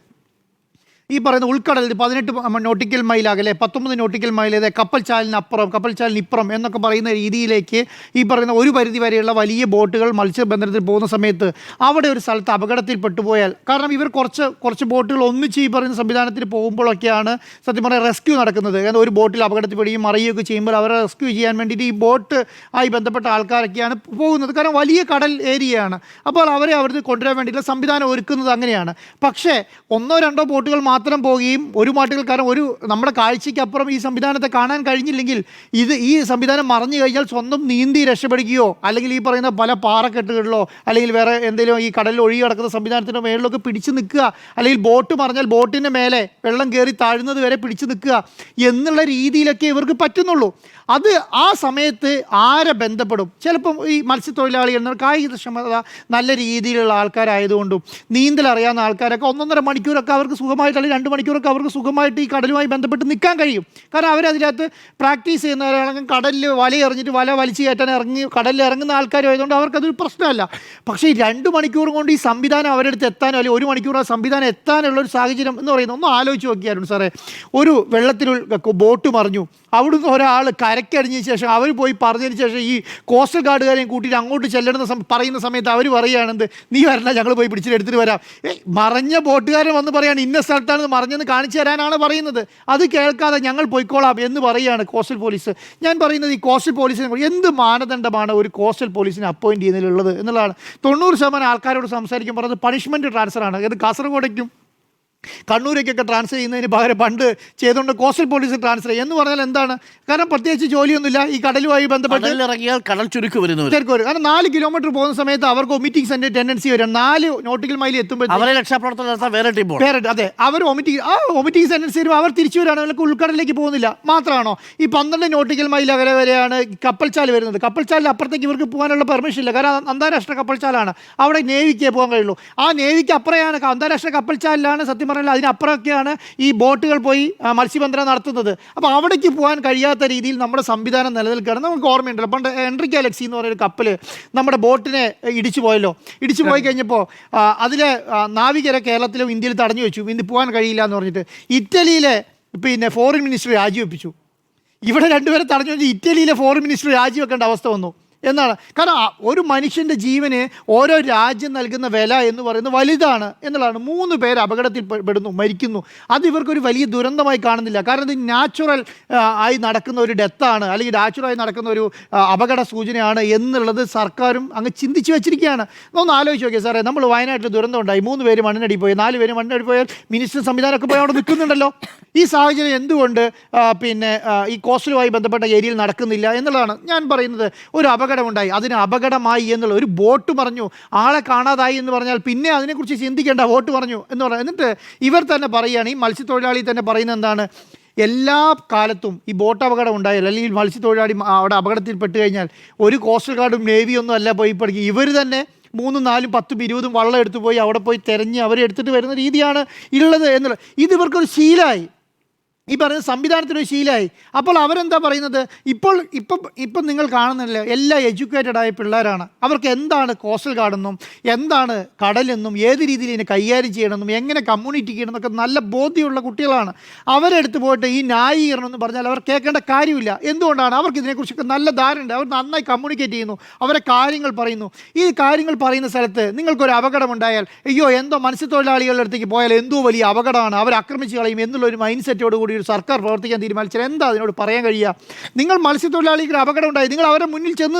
ഈ പറയുന്ന ഉൾക്കടലിൽ 18 നോട്ടിക്കൽ മൈൽ അകലെ 19 നോട്ടിക്കൽ മൈൽ കപ്പൽ ചാലിനിപ്പുറം എന്നൊക്കെ പറയുന്ന രീതിയിലേക്ക് ഈ പറയുന്ന ഒരു പരിധി വരെയുള്ള വലിയ ബോട്ടുകൾ മത്സ്യബന്ധനത്തിൽ പോകുന്ന സമയത്ത് അവിടെ ഒരു സ്ഥലത്ത് അപകടത്തിൽ പെട്ടുപോയാൽ, കാരണം ഇവർ കുറച്ച് ബോട്ടുകൾ ഒന്നിച്ച് ഈ പറയുന്ന സംവിധാനത്തിൽ പോകുമ്പോഴൊക്കെയാണ് സത്യം പറഞ്ഞാൽ റെസ്ക്യൂ നടക്കുന്നത്. ഒരു ബോട്ടിൽ അപകടത്തിൽപ്പെടുകയും മറിയുകയൊക്കെ ചെയ്യുമ്പോൾ അവരെ റെസ്ക്യൂ ചെയ്യാൻ വേണ്ടിയിട്ട് ഈ ബോട്ട് ആയി ബന്ധപ്പെട്ട ആൾക്കാരൊക്കെയാണ് പോകുന്നത്. കാരണം വലിയ കടൽ ഏരിയയാണ്. അപ്പോൾ അവരെ അവിടുന്ന് കൊണ്ടുവരാൻ വേണ്ടിയിട്ടുള്ള സംവിധാനം ഒരുക്കുന്നത് അങ്ങനെയാണ്. പക്ഷേ 1-2 ബോട്ടുകൾ മാത്രം പോവുകയും ഒരു മാട്ടുകൾക്കാരൻ നമ്മുടെ കാഴ്ചയ്ക്കപ്പുറം ഈ സംവിധാനത്തെ കാണാൻ കഴിഞ്ഞില്ലെങ്കിൽ ഈ സംവിധാനം മറഞ്ഞു കഴിഞ്ഞാൽ സ്വന്തം നീന്തി രക്ഷപ്പെടുകയോ അല്ലെങ്കിൽ ഈ പറയുന്ന പല പാറക്കെട്ടുകളിലോ അല്ലെങ്കിൽ വേറെ എന്തെങ്കിലും ഈ കടലിൽ ഒഴുകി കിടക്കുന്ന സംവിധാനത്തിൻ്റെ മേളിലൊക്കെ പിടിച്ചു നിൽക്കുക, അല്ലെങ്കിൽ ബോട്ട് മറിഞ്ഞാൽ ബോട്ടിൻ്റെ മേലെ വെള്ളം കയറി താഴുന്നത് വരെ പിടിച്ചു നിൽക്കുക എന്നുള്ള രീതിയിലൊക്കെ ഇവർക്ക് പറ്റുന്നുള്ളൂ. അത് ആ സമയത്ത് ആരെ ബന്ധപ്പെടും? ചിലപ്പം ഈ മത്സ്യത്തൊഴിലാളികൾ കായികക്ഷമത നല്ല രീതിയിലുള്ള ആൾക്കാരായതുകൊണ്ടും നീന്തൽ അറിയാവുന്ന ആൾക്കാരൊക്കെ 1.5 മണിക്കൂറൊക്കെ അവർക്ക് സുഖമായിട്ട്, അല്ലെങ്കിൽ 2 മണിക്കൂറൊക്കെ അവർക്ക് സുഖമായിട്ട് ഈ കടലുമായി ബന്ധപ്പെട്ട് നിൽക്കാൻ കഴിയും. കാരണം അവരതിനകത്ത് പ്രാക്ടീസ് ചെയ്യുന്നവരാണെങ്കിൽ കടലിൽ വലയെറിഞ്ഞിട്ട് വല വലിച്ചു കയറ്റാൻ കടലിൽ ഇറങ്ങുന്ന ആൾക്കാരുമായതുകൊണ്ട് അവർക്കതൊരു പ്രശ്നമല്ല. പക്ഷേ ഈ 2 മണിക്കൂർ കൊണ്ട് ഈ സംവിധാനം അവരുടെ അടുത്ത് എത്താനോ അല്ലെങ്കിൽ 1 മണിക്കൂർ ആ സംവിധാനം എത്താനുള്ളൊരു സാഹചര്യം എന്ന് പറയുന്നത് ഒന്ന് ആലോചിച്ച് നോക്കിയായിരുന്നു സാറേ. ഒരു വെള്ളത്തിൽ ബോട്ട് മറിഞ്ഞു, അവിടുന്ന് ഒരാൾ കരക്കടിഞ്ഞ ശേഷം അവർ പോയി പറഞ്ഞതിന് ശേഷം ഈ കോസ്റ്റൽ ഗാർഡുകാരെയും കൂട്ടിയിട്ട് അങ്ങോട്ട് ചെല്ലണമെന്ന് പറയുന്ന സമയത്ത് അവർ പറയുകയാണെന്ത്, നീ വരണ്ട, ഞങ്ങൾ പോയി പിടിച്ചിട്ട് വരാം. മറിഞ്ഞ ബോട്ടുകാരൻ വന്ന് പറയാണ് ഇന്ന സ്ഥലത്താണ് മറിഞ്ഞെന്ന് കാണിച്ചു തരാനാണ് പറയുന്നത്. അത് കേൾക്കാതെ ഞങ്ങൾ പോയിക്കോളാം എന്ന് പറയുകയാണ് കോസ്റ്റൽ പോലീസ്. ഞാൻ പറയുന്നത് ഈ കോസ്റ്റൽ പോലീസിനെ എന്ത് മാനദണ്ഡമാണ് ഒരു കോസ്റ്റൽ പോലീസിനെ അപ്പോയിൻറ്റ് ചെയ്യുന്നതിലുള്ളത് എന്നുള്ളതാണ്. 90% ആൾക്കാരോട് സംസാരിക്കുമ്പോൾ പറയുന്നത് പണിഷ്മെൻറ്റ് ട്രാൻസ്ഫറാണ്. അത് കാസർഗോഡേക്കും കണ്ണൂരേക്കൊക്കെ ട്രാൻസ്ഫർ ചെയ്യുന്നതിന് പകരം പണ്ട് ചെയ്തുകൊണ്ട് കോസ്റ്റൽ പോലീസ് ട്രാൻസ്ഫർ ചെയ്യും എന്ന് പറഞ്ഞാൽ എന്താണ്? കാരണം പ്രത്യേകിച്ച് ജോലിയൊന്നുമില്ല ഈ കടലുമായി ബന്ധപ്പെട്ട്. ഇറങ്ങിയാൽ കടൽ ചുരുക്ക് വരുന്നവർ കാരണം 4 കിലോമീറ്റർ പോകുന്ന സമയത്ത് അവർക്ക് വൊമിറ്റിംഗ് സെന്റർ ടെൻഡൻസി വരും. 4 നോട്ടിക്കൽ മൈൽ എത്തുമ്പോൾ അവരെ രക്ഷാപ്രവർത്തനം നടത്താൻ വേറെ ടീം അതെ അവർ വൊമിറ്റിംഗ് സെന്റൻസി വരുമ്പോൾ അവർ തിരിച്ചു വരാണ്. അവർക്ക് ഉൾക്കടലിലേക്ക് പോകുന്നില്ല. മാത്രമാണോ ഈ 12 നോട്ടിക്കൽ മൈൽ അകലെ വരെയാണ് കപ്പൽച്ചാൽ വരുന്നത്. കപ്പൽച്ചാലിന് അപ്പുറത്തേക്ക് ഇവർക്ക് പോകാനുള്ള പെർമിഷൻ ഇല്ല. കാരണം അന്താരാഷ്ട്ര കപ്പൽച്ചാലാണ്. അവിടെ നേവിക്കേ പോകാൻ കഴിയുള്ളൂ. ആ നേവിക്ക് അപ്പുറയാണ് അന്താരാഷ്ട്ര കപ്പൽച്ചാലിലാണ് സത്യം പറഞ്ഞാൽ അതിനപ്പുറമൊക്കെയാണ് ഈ ബോട്ടുകൾ പോയി മത്സ്യബന്ധനം നടത്തുന്നത്. അപ്പോൾ അവിടേക്ക് പോകാൻ കഴിയാത്ത രീതിയിൽ നമ്മുടെ സംവിധാനം നിലനിൽക്കുകയാണ്. നമുക്ക് ഓർമ്മയുണ്ടല്ലോ പണ്ട് എൻട്രിക് അലക്സി എന്ന് പറയുന്ന കപ്പൽ നമ്മുടെ ബോട്ടിനെ ഇടിച്ചു പോയല്ലോ. ഇടിച്ചു പോയി കഴിഞ്ഞപ്പോൾ അതിലെ നാവികരെ കേരളത്തിലും ഇന്ത്യയിൽ തടഞ്ഞു വെച്ചു. ഇന്ന് പോകാൻ കഴിയില്ല എന്ന് പറഞ്ഞിട്ട് ഇറ്റലിയിലെ ഫോറിൻ മിനിസ്റ്റർ രാജിവെപ്പിച്ചു. ഇവിടെ രണ്ടുപേരെ തടഞ്ഞു വെച്ച് ഇറ്റലിയിലെ ഫോറിൻ മിനിസ്റ്റർ രാജിവെക്കേണ്ട അവസ്ഥ വന്നു എന്നാണ്. കാരണം ഒരു മനുഷ്യൻ്റെ ജീവന് ഓരോ രാജ്യം നൽകുന്ന വില എന്ന് പറയുന്നത് വലുതാണ് എന്നുള്ളതാണ്. 3 പേര് അപകടത്തിൽ പെടുന്നു, മരിക്കുന്നു. അത് ഇവർക്കൊരു വലിയ ദുരന്തമായി കാണുന്നില്ല. കാരണം ഇത് നാച്ചുറൽ ആയി നടക്കുന്ന ഒരു ഡെത്താണ്, അല്ലെങ്കിൽ നാച്ചുറലായി നടക്കുന്ന ഒരു അപകട സൂചനയാണ് എന്നുള്ളത് സർക്കാരും അങ്ങ് ചിന്തിച്ച് വെച്ചിരിക്കുകയാണ്. ഒന്ന് ആലോചിച്ച് നോക്കിയാൽ സാറേ, നമ്മൾ വയനാട്ടിൽ ദുരന്തം ഉണ്ടായി, 3 പേര് മണ്ണിനടി പോയി, 4 പേര് മണ്ണിനടി പോയാൽ മിനിസ്റ്റർ സംവിധാനമൊക്കെ പോയി അവിടെ നിൽക്കുന്നുണ്ടല്ലോ. ഈ സാഹചര്യം എന്തുകൊണ്ട് ഈ കോസ്റ്റലുമായി ബന്ധപ്പെട്ട ഏരിയയിൽ നടക്കുന്നില്ല എന്നുള്ളതാണ് ഞാൻ പറയുന്നത്. ഒരു അപകടമുണ്ടായി, അതിന് അപകടമായി എന്നുള്ള ഒരു ബോട്ട് പറഞ്ഞു, ആളെ കാണാതായി എന്ന് പറഞ്ഞാൽ പിന്നെ അതിനെക്കുറിച്ച് ചിന്തിക്കേണ്ട, ബോട്ട് പറഞ്ഞു എന്ന് പറയാം. എന്നിട്ട് ഇവർ തന്നെ പറയുകയാണ്, ഈ മത്സ്യത്തൊഴിലാളി തന്നെ പറയുന്നത് എന്താണ്, എല്ലാ കാലത്തും ഈ ബോട്ട് അപകടം ഉണ്ടായാൽ അല്ലെങ്കിൽ മത്സ്യത്തൊഴിലാളി അവിടെ അപകടത്തിൽപ്പെട്ട് കഴിഞ്ഞാൽ ഒരു കോസ്റ്റൽ ഗാർഡും നേവിയൊന്നും അല്ല പോയി പഠിക്കുക, ഇവർ തന്നെ 3, 4, 10, 20 വള്ളം എടുത്തു പോയി അവിടെ പോയി തിരഞ്ഞ് അവരെ എടുത്തിട്ട് വരുന്ന രീതിയാണ് ഉള്ളത് എന്നുള്ളത്. ഇത് ഇവർക്കൊരു ശീലമായി, ഈ പറയുന്ന സംവിധാനത്തിനൊരു ശീലമായി. അപ്പോൾ അവരെന്താ പറയുന്നത്, ഇപ്പം നിങ്ങൾ കാണുന്നില്ല, എല്ലാ എഡ്യൂക്കേറ്റഡ് ആയ പിള്ളേരാണ്. അവർക്ക് എന്താണ് കോസ്റ്റൽ ഗാർഡെന്നും എന്താണ് കടലെന്നും ഏത് രീതിയിൽ ഇതിനെ കൈകാര്യം ചെയ്യണമെന്നും എങ്ങനെ കമ്മ്യൂണിറ്റി ചെയ്യണമെന്നൊക്കെ നല്ല ബോധ്യമുള്ള കുട്ടികളാണ്. അവരെടുത്ത് പോയിട്ട് ഈ ന്യായീകരണം എന്ന് പറഞ്ഞാൽ അവർ കേൾക്കേണ്ട കാര്യമില്ല. എന്തുകൊണ്ടാണ്? അവർക്ക് ഇതിനെക്കുറിച്ചൊക്കെ നല്ല ധാരണയുണ്ട്. അവർ നന്നായി കമ്മ്യൂണിക്കേറ്റ് ചെയ്യുന്നു, അവരെ കാര്യങ്ങൾ പറയുന്നു. ഈ കാര്യങ്ങൾ പറയുന്ന സ്ഥലത്ത് നിങ്ങൾക്കൊരു അപകടമുണ്ടായാൽ അയ്യോ എന്തോ മത്സ്യത്തൊഴിലാളികളുടെ അടുത്തേക്ക് പോയാൽ എന്തോ വലിയ അപകടമാണ്, അവർ ആക്രമിച്ച് കളയും എന്നുള്ളൊരു മൈൻഡ് സെറ്റോട് കൂടി ഒരു സർക്കാർ പ്രവർത്തിക്കാൻ തീരുമാനിച്ചാൽ എന്താ അതിനോട് പറയാൻ കഴിയുക? നിങ്ങൾ മത്സ്യത്തൊഴിലാളിക്ക് അപകടം ഉണ്ടായി, നിങ്ങൾ അവരുടെ മുന്നിൽ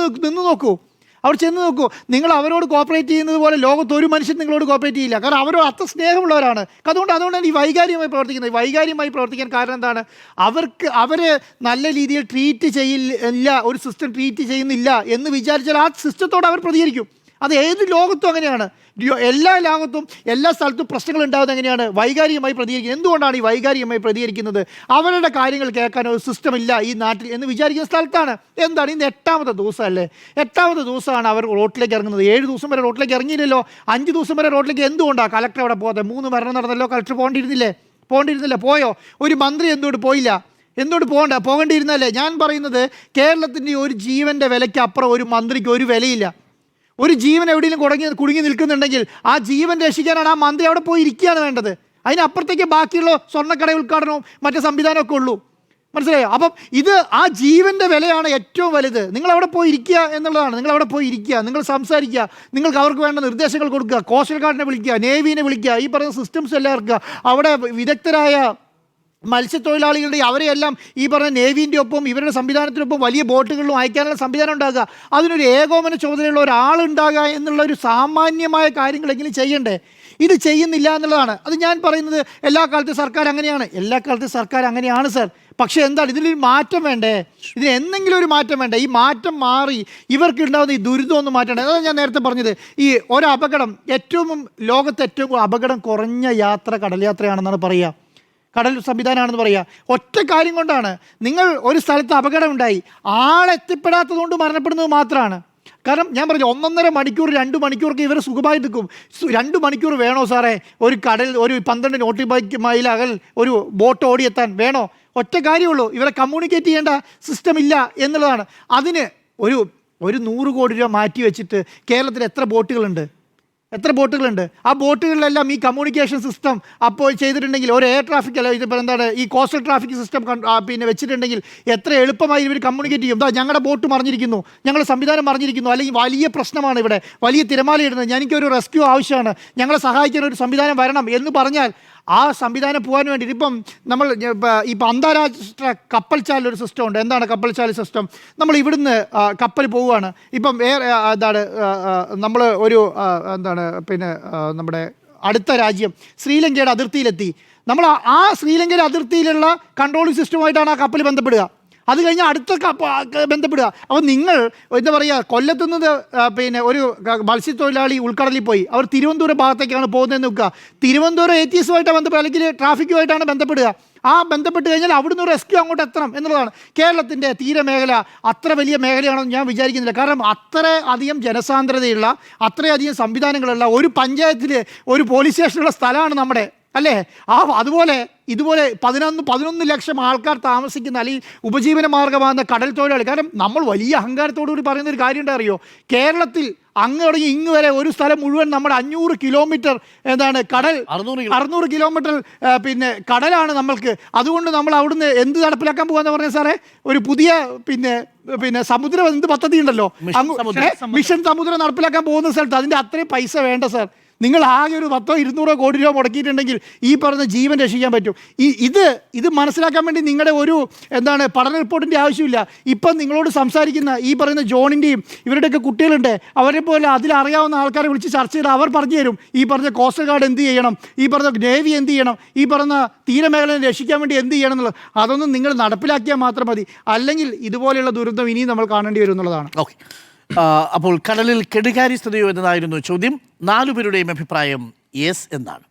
നിന്ന് നോക്കൂ, അവർ ചെന്ന് നോക്കൂ. നിങ്ങൾ അവരോട് കോപ്പറേറ്റ് ചെയ്യുന്നത് പോലെ ലോകത്ത് ഒരു മനുഷ്യൻ നിങ്ങളോട് കോപ്പറേറ്റ് ചെയ്യില്ല. കാരണം അവരോട് അത്ര സ്നേഹമുള്ളവരാണ്. അതുകൊണ്ടാണ് ഈ വൈകാരികമായി പ്രവർത്തിക്കുന്നത്. വൈകാരികമായി പ്രവർത്തിക്കാൻ കാരണം എന്താണ്? അവരെ നല്ല രീതിയിൽ ട്രീറ്റ് ചെയ്യില്ല, ഒരു സിസ്റ്റം ട്രീറ്റ് ചെയ്യുന്നില്ല എന്ന് വിചാരിച്ചാൽ ആ സിസ്റ്റത്തോട് അവർ പ്രതികരിക്കും. അത് ഏത് ലോകത്തും അങ്ങനെയാണ്. എല്ലാ ലോകത്തും എല്ലാ സ്ഥലത്തും പ്രശ്നങ്ങൾ ഉണ്ടാകുന്നത് എങ്ങനെയാണ്? വൈകാരികമായി പ്രതികരിക്കുന്നത്. എന്തുകൊണ്ടാണ് ഈ വൈകാരികമായി പ്രതികരിക്കുന്നത്? അവരുടെ കാര്യങ്ങൾ കേൾക്കാൻ ഒരു സിസ്റ്റം ഇല്ല ഈ നാട്ടിൽ എന്ന് വിചാരിക്കുന്ന സ്ഥലത്താണ്. എന്താണ് ഇന്ന് 8ാമത്തെ ദിവസമല്ലേ? 8ാമത്തെ ദിവസമാണ് അവർ റോട്ടിലേക്ക് ഇറങ്ങുന്നത്. 7 ദിവസം വരെ റോട്ടിലേക്ക് ഇറങ്ങിയില്ലല്ലോ. 5 ദിവസം വരെ റോട്ടിലേക്ക് എന്തുകൊണ്ടാണ് കലക്ടർ അവിടെ പോകാതെ? 3 മരണം നടന്നല്ലോ, കലക്ടർ പോകേണ്ടിയിരുന്നില്ല? പോയോ? ഒരു മന്ത്രി എന്തുകൊണ്ട് പോയില്ല? എന്തുകൊണ്ട് പോകേണ്ടിയിരുന്നല്ലേ? ഞാൻ പറയുന്നത് കേരളത്തിൻ്റെ ഒരു ജീവൻ്റെ വിലയ്ക്ക് അപ്പുറം ഒരു മന്ത്രിക്ക് ഒരു വിലയില്ല. ഒരു ജീവൻ എവിടെയെങ്കിലും കുടുങ്ങി നിൽക്കുന്നുണ്ടെങ്കിൽ ആ ജീവൻ രക്ഷിക്കാനാണ് ആ മന്ത്രി അവിടെ പോയി ഇരിക്കുകയാണ് വേണ്ടത്. അതിനപ്പുറത്തേക്ക് ബാക്കിയുള്ള സ്വർണ്ണക്കട ഉദ്ഘാടനവും മറ്റു സംവിധാനമൊക്കെ ഉള്ളൂ. മനസ്സിലായോ? അപ്പം ഇത് ആ ജീവൻ്റെ വിലയാണ് ഏറ്റവും വലുത്. നിങ്ങളവിടെ പോയി ഇരിക്കുക എന്നുള്ളതാണ്. നിങ്ങളവിടെ പോയി ഇരിക്കുക, നിങ്ങൾ സംസാരിക്കുക, നിങ്ങൾക്ക് അവർക്ക് വേണ്ട നിർദ്ദേശങ്ങൾ കൊടുക്കുക, കോസ്റ്റൽ ഗാർഡിനെ വിളിക്കുക, നേവിനെ വിളിക്കുക, ഈ പറയുന്ന സിസ്റ്റംസ് എല്ലാം ഇറക്കുക. അവിടെ വിദഗ്ധരായ മത്സ്യത്തൊഴിലാളികളുടെ അവരെയെല്ലാം ഈ പറഞ്ഞ നേവീൻ്റെ ഒപ്പം ഇവരുടെ സംവിധാനത്തിനൊപ്പം വലിയ ബോട്ടുകളിലും അയക്കാനുള്ള സംവിധാനം ഉണ്ടാകുക. അതിനൊരു ഏകോപന ചുമതലയുള്ള ഒരാളുണ്ടാകുക എന്നുള്ള ഒരു സാമാന്യമായ കാര്യങ്ങളെങ്കിലും ചെയ്യണ്ടേ? ഇത് ചെയ്യുന്നില്ല എന്നുള്ളതാണ്. അത് ഞാൻ പറയുന്നത് എല്ലാ കാലത്തും സർക്കാർ അങ്ങനെയാണ്. എല്ലാ കാലത്തും സർക്കാർ അങ്ങനെയാണ് സർ. പക്ഷേ എന്താണ് ഇതിലൊരു മാറ്റം വേണ്ടേ? ഇതിന് എന്തെങ്കിലും ഒരു മാറ്റം വേണ്ടേ? ഈ മാറ്റം മാറി ഇവർക്ക് ഉണ്ടാകുന്ന ഈ ദുരിതമൊന്നും മാറ്റണ്ടേ? അതാണ് ഞാൻ നേരത്തെ പറഞ്ഞത്. ഈ ഒരു അപകടം ലോകത്ത് ഏറ്റവും അപകടം കുറഞ്ഞ യാത്ര കടൽ യാത്രയാണെന്നാണ് പറയുക. കടൽ സംവിധാനമാണെന്ന് പറയുക. ഒറ്റ കാര്യം കൊണ്ടാണ്. നിങ്ങൾ ഒരു സ്ഥലത്ത് അപകടം ഉണ്ടായി, ആളെത്തിപ്പെടാത്തത് കൊണ്ട് മരണപ്പെടുന്നത് മാത്രമാണ്. കാരണം ഞാൻ പറഞ്ഞു 1.5 മണിക്കൂർ 2 മണിക്കൂർക്ക് ഇവർ സുഖമായി നിൽക്കും. 2 മണിക്കൂർ വേണോ സാറേ ഒരു 12 നോട്ടിക്കൽ മൈൽ അകൽ ഒരു ബോട്ട് ഓടിയെത്താൻ? വേണോ? ഒറ്റ കാര്യമുള്ളൂ, ഇവരെ കമ്മ്യൂണിക്കേറ്റ് ചെയ്യേണ്ട സിസ്റ്റം ഇല്ല എന്നുള്ളതാണ്. അതിന് ഒരു 100 കോടി രൂപ മാറ്റി വെച്ചിട്ട് കേരളത്തിൽ എത്ര ബോട്ടുകളുണ്ട്? ആ ബോട്ടുകളിലെല്ലാം ഈ കമ്മ്യൂണിക്കേഷൻ സിസ്റ്റം അപ്പോൾ ചെയ്തിട്ടുണ്ടെങ്കിൽ, ഒരു എയർ ട്രാഫിക് അല്ല ഇതിപ്പോൾ എന്താണ് ഈ കോസ്റ്റൽ ട്രാഫിക് സിസ്റ്റം വെച്ചിട്ടുണ്ടെങ്കിൽ എത്ര എളുപ്പമായി ഇവർ കമ്മ്യൂണിക്കേറ്റ് ചെയ്യും. ഞങ്ങളുടെ ബോട്ട് മറിഞ്ഞിരിക്കുന്നു, ഞങ്ങളുടെ സംവിധാനം മറിഞ്ഞിരിക്കുന്നു, അല്ലെങ്കിൽ വലിയ പ്രശ്നമാണ് ഇവിടെ, വലിയ തിരമാലയിടുന്നത്, എനിക്കൊരു റെസ്ക്യൂ ആവശ്യമാണ്, ഞങ്ങളെ സഹായിക്കാൻ ഒരു സംവിധാനം വരണം എന്ന് പറഞ്ഞാൽ ആ സംവിധാനം പോകാൻ വേണ്ടി ഇപ്പം അന്താരാഷ്ട്ര കപ്പൽച്ചാലൊരു സിസ്റ്റം ഉണ്ട്. എന്താണ് കപ്പൽച്ചാൽ സിസ്റ്റം? നമ്മൾ ഇവിടുന്ന് കപ്പൽ പോവുകയാണ്. ഇപ്പം നമ്മൾ ഒരു നമ്മുടെ അടുത്ത രാജ്യം ശ്രീലങ്കയുടെ അതിർത്തിയിലെത്തി. നമ്മൾ ആ ശ്രീലങ്കയുടെ അതിർത്തിയിലുള്ള കൺട്രോളിംഗ് സിസ്റ്റവുമായിട്ടാണ് ആ കപ്പൽ ബന്ധപ്പെടുക. അത് കഴിഞ്ഞ് അടുത്ത ബന്ധപ്പെടുക. അപ്പോൾ നിങ്ങൾ എന്താ പറയുക, കൊല്ലത്തു നിന്ന് പിന്നെ ഒരു മത്സ്യത്തൊഴിലാളി ഉൾക്കടലിൽ പോയി, അവർ തിരുവനന്തപുരം ഭാഗത്തേക്കാണ് പോകുന്നതെന്ന് വെക്കുക. തിരുവനന്തപുരം ATS-ഉമായിട്ടാണ് ബന്ധപ്പെടുക, അല്ലെങ്കിൽ ട്രാഫിക്കുമായിട്ടാണ് ബന്ധപ്പെടുക. ആ ബന്ധപ്പെട്ട് കഴിഞ്ഞാൽ അവിടുന്ന് റെസ്ക്യൂ അങ്ങോട്ട് എത്തണം എന്നുള്ളതാണ്. കേരളത്തിൻ്റെ തീരമേഖല അത്ര വലിയ മേഖലയാണെന്ന് ഞാൻ വിചാരിക്കുന്നില്ല. കാരണം അത്ര അധികം ജനസാന്ദ്രതയുള്ള, അത്രയധികം സംവിധാനങ്ങളുള്ള ഒരു പഞ്ചായത്തിൽ ഒരു പോലീസ് സ്റ്റേഷനുള്ള സ്ഥലമാണ് നമ്മുടെ, അല്ലേ? അതുപോലെ ഇതുപോലെ 11 ലക്ഷം ആൾക്കാർ താമസിക്കുന്ന, അല്ലെങ്കിൽ ഉപജീവന മാർഗമാകുന്ന കടൽ തൊഴിലാളി. കാരണം നമ്മൾ വലിയ അഹങ്കാരത്തോടു കൂടി പറയുന്ന ഒരു കാര്യം അറിയോ, കേരളത്തിൽ അങ്ങ് തുടങ്ങി ഇങ്ങ് വരെ ഒരു സ്ഥലം മുഴുവൻ നമ്മുടെ 500 കിലോമീറ്റർ എന്താണ് കടൽ, 600 കിലോമീറ്റർ പിന്നെ കടലാണ് നമ്മൾക്ക്. അതുകൊണ്ട് നമ്മൾ അവിടുന്ന് എന്ത് നടപ്പിലാക്കാൻ പോകാന്ന് പറഞ്ഞാൽ സാറേ, ഒരു പുതിയ പിന്നെ സമുദ്ര എന്ത് പദ്ധതി ഉണ്ടല്ലോ, മിഷൻ സമുദ്രം നടപ്പിലാക്കാൻ പോകുന്ന സ്ഥലത്ത് അതിൻ്റെ അത്രയും പൈസ വേണ്ട സാർ. നിങ്ങൾ ആകെ ഒരു 100-200 കോടി രൂപ മുടക്കിയിട്ടുണ്ടെങ്കിൽ ഈ പറഞ്ഞ ജീവൻ രക്ഷിക്കാൻ പറ്റും. ഇത് മനസ്സിലാക്കാൻ വേണ്ടി നിങ്ങളുടെ ഒരു എന്താണ് പഠന റിപ്പോർട്ടിൻ്റെ ആവശ്യമില്ല. ഇപ്പം നിങ്ങളോട് സംസാരിക്കുന്ന ഈ പറയുന്ന ജോണിൻ്റെയും ഇവരുടെയൊക്കെ കുട്ടികളുണ്ട്, അവരെ പോലെ അതിലറിയാവുന്ന ആൾക്കാരെ വിളിച്ച് ചർച്ച ചെയ്ത് അവർ പറഞ്ഞു തരും ഈ പറഞ്ഞ കോസ്റ്റ് ഗാർഡ് എന്ത് ചെയ്യണം, ഈ പറഞ്ഞ നേവി എന്ത് ചെയ്യണം, ഈ പറഞ്ഞ തീരമേഖലയെ രക്ഷിക്കാൻ വേണ്ടി എന്ത് ചെയ്യണം എന്നുള്ളത്. അതൊന്നും നിങ്ങൾ നടപ്പിലാക്കിയാൽ മാത്രം മതി. അല്ലെങ്കിൽ ഇതുപോലെയുള്ള ദുരന്തം ഇനിയും നമ്മൾ കാണേണ്ടി വരും എന്നുള്ളതാണ്. ഓക്കെ, അപ്പോൾ കടലിൽ കെടുകാര്യസ്ഥതയോ എന്നതായിരുന്നു ചോദ്യം. 4 പേരുടെയും അഭിപ്രായം യെസ് എന്നാണ്.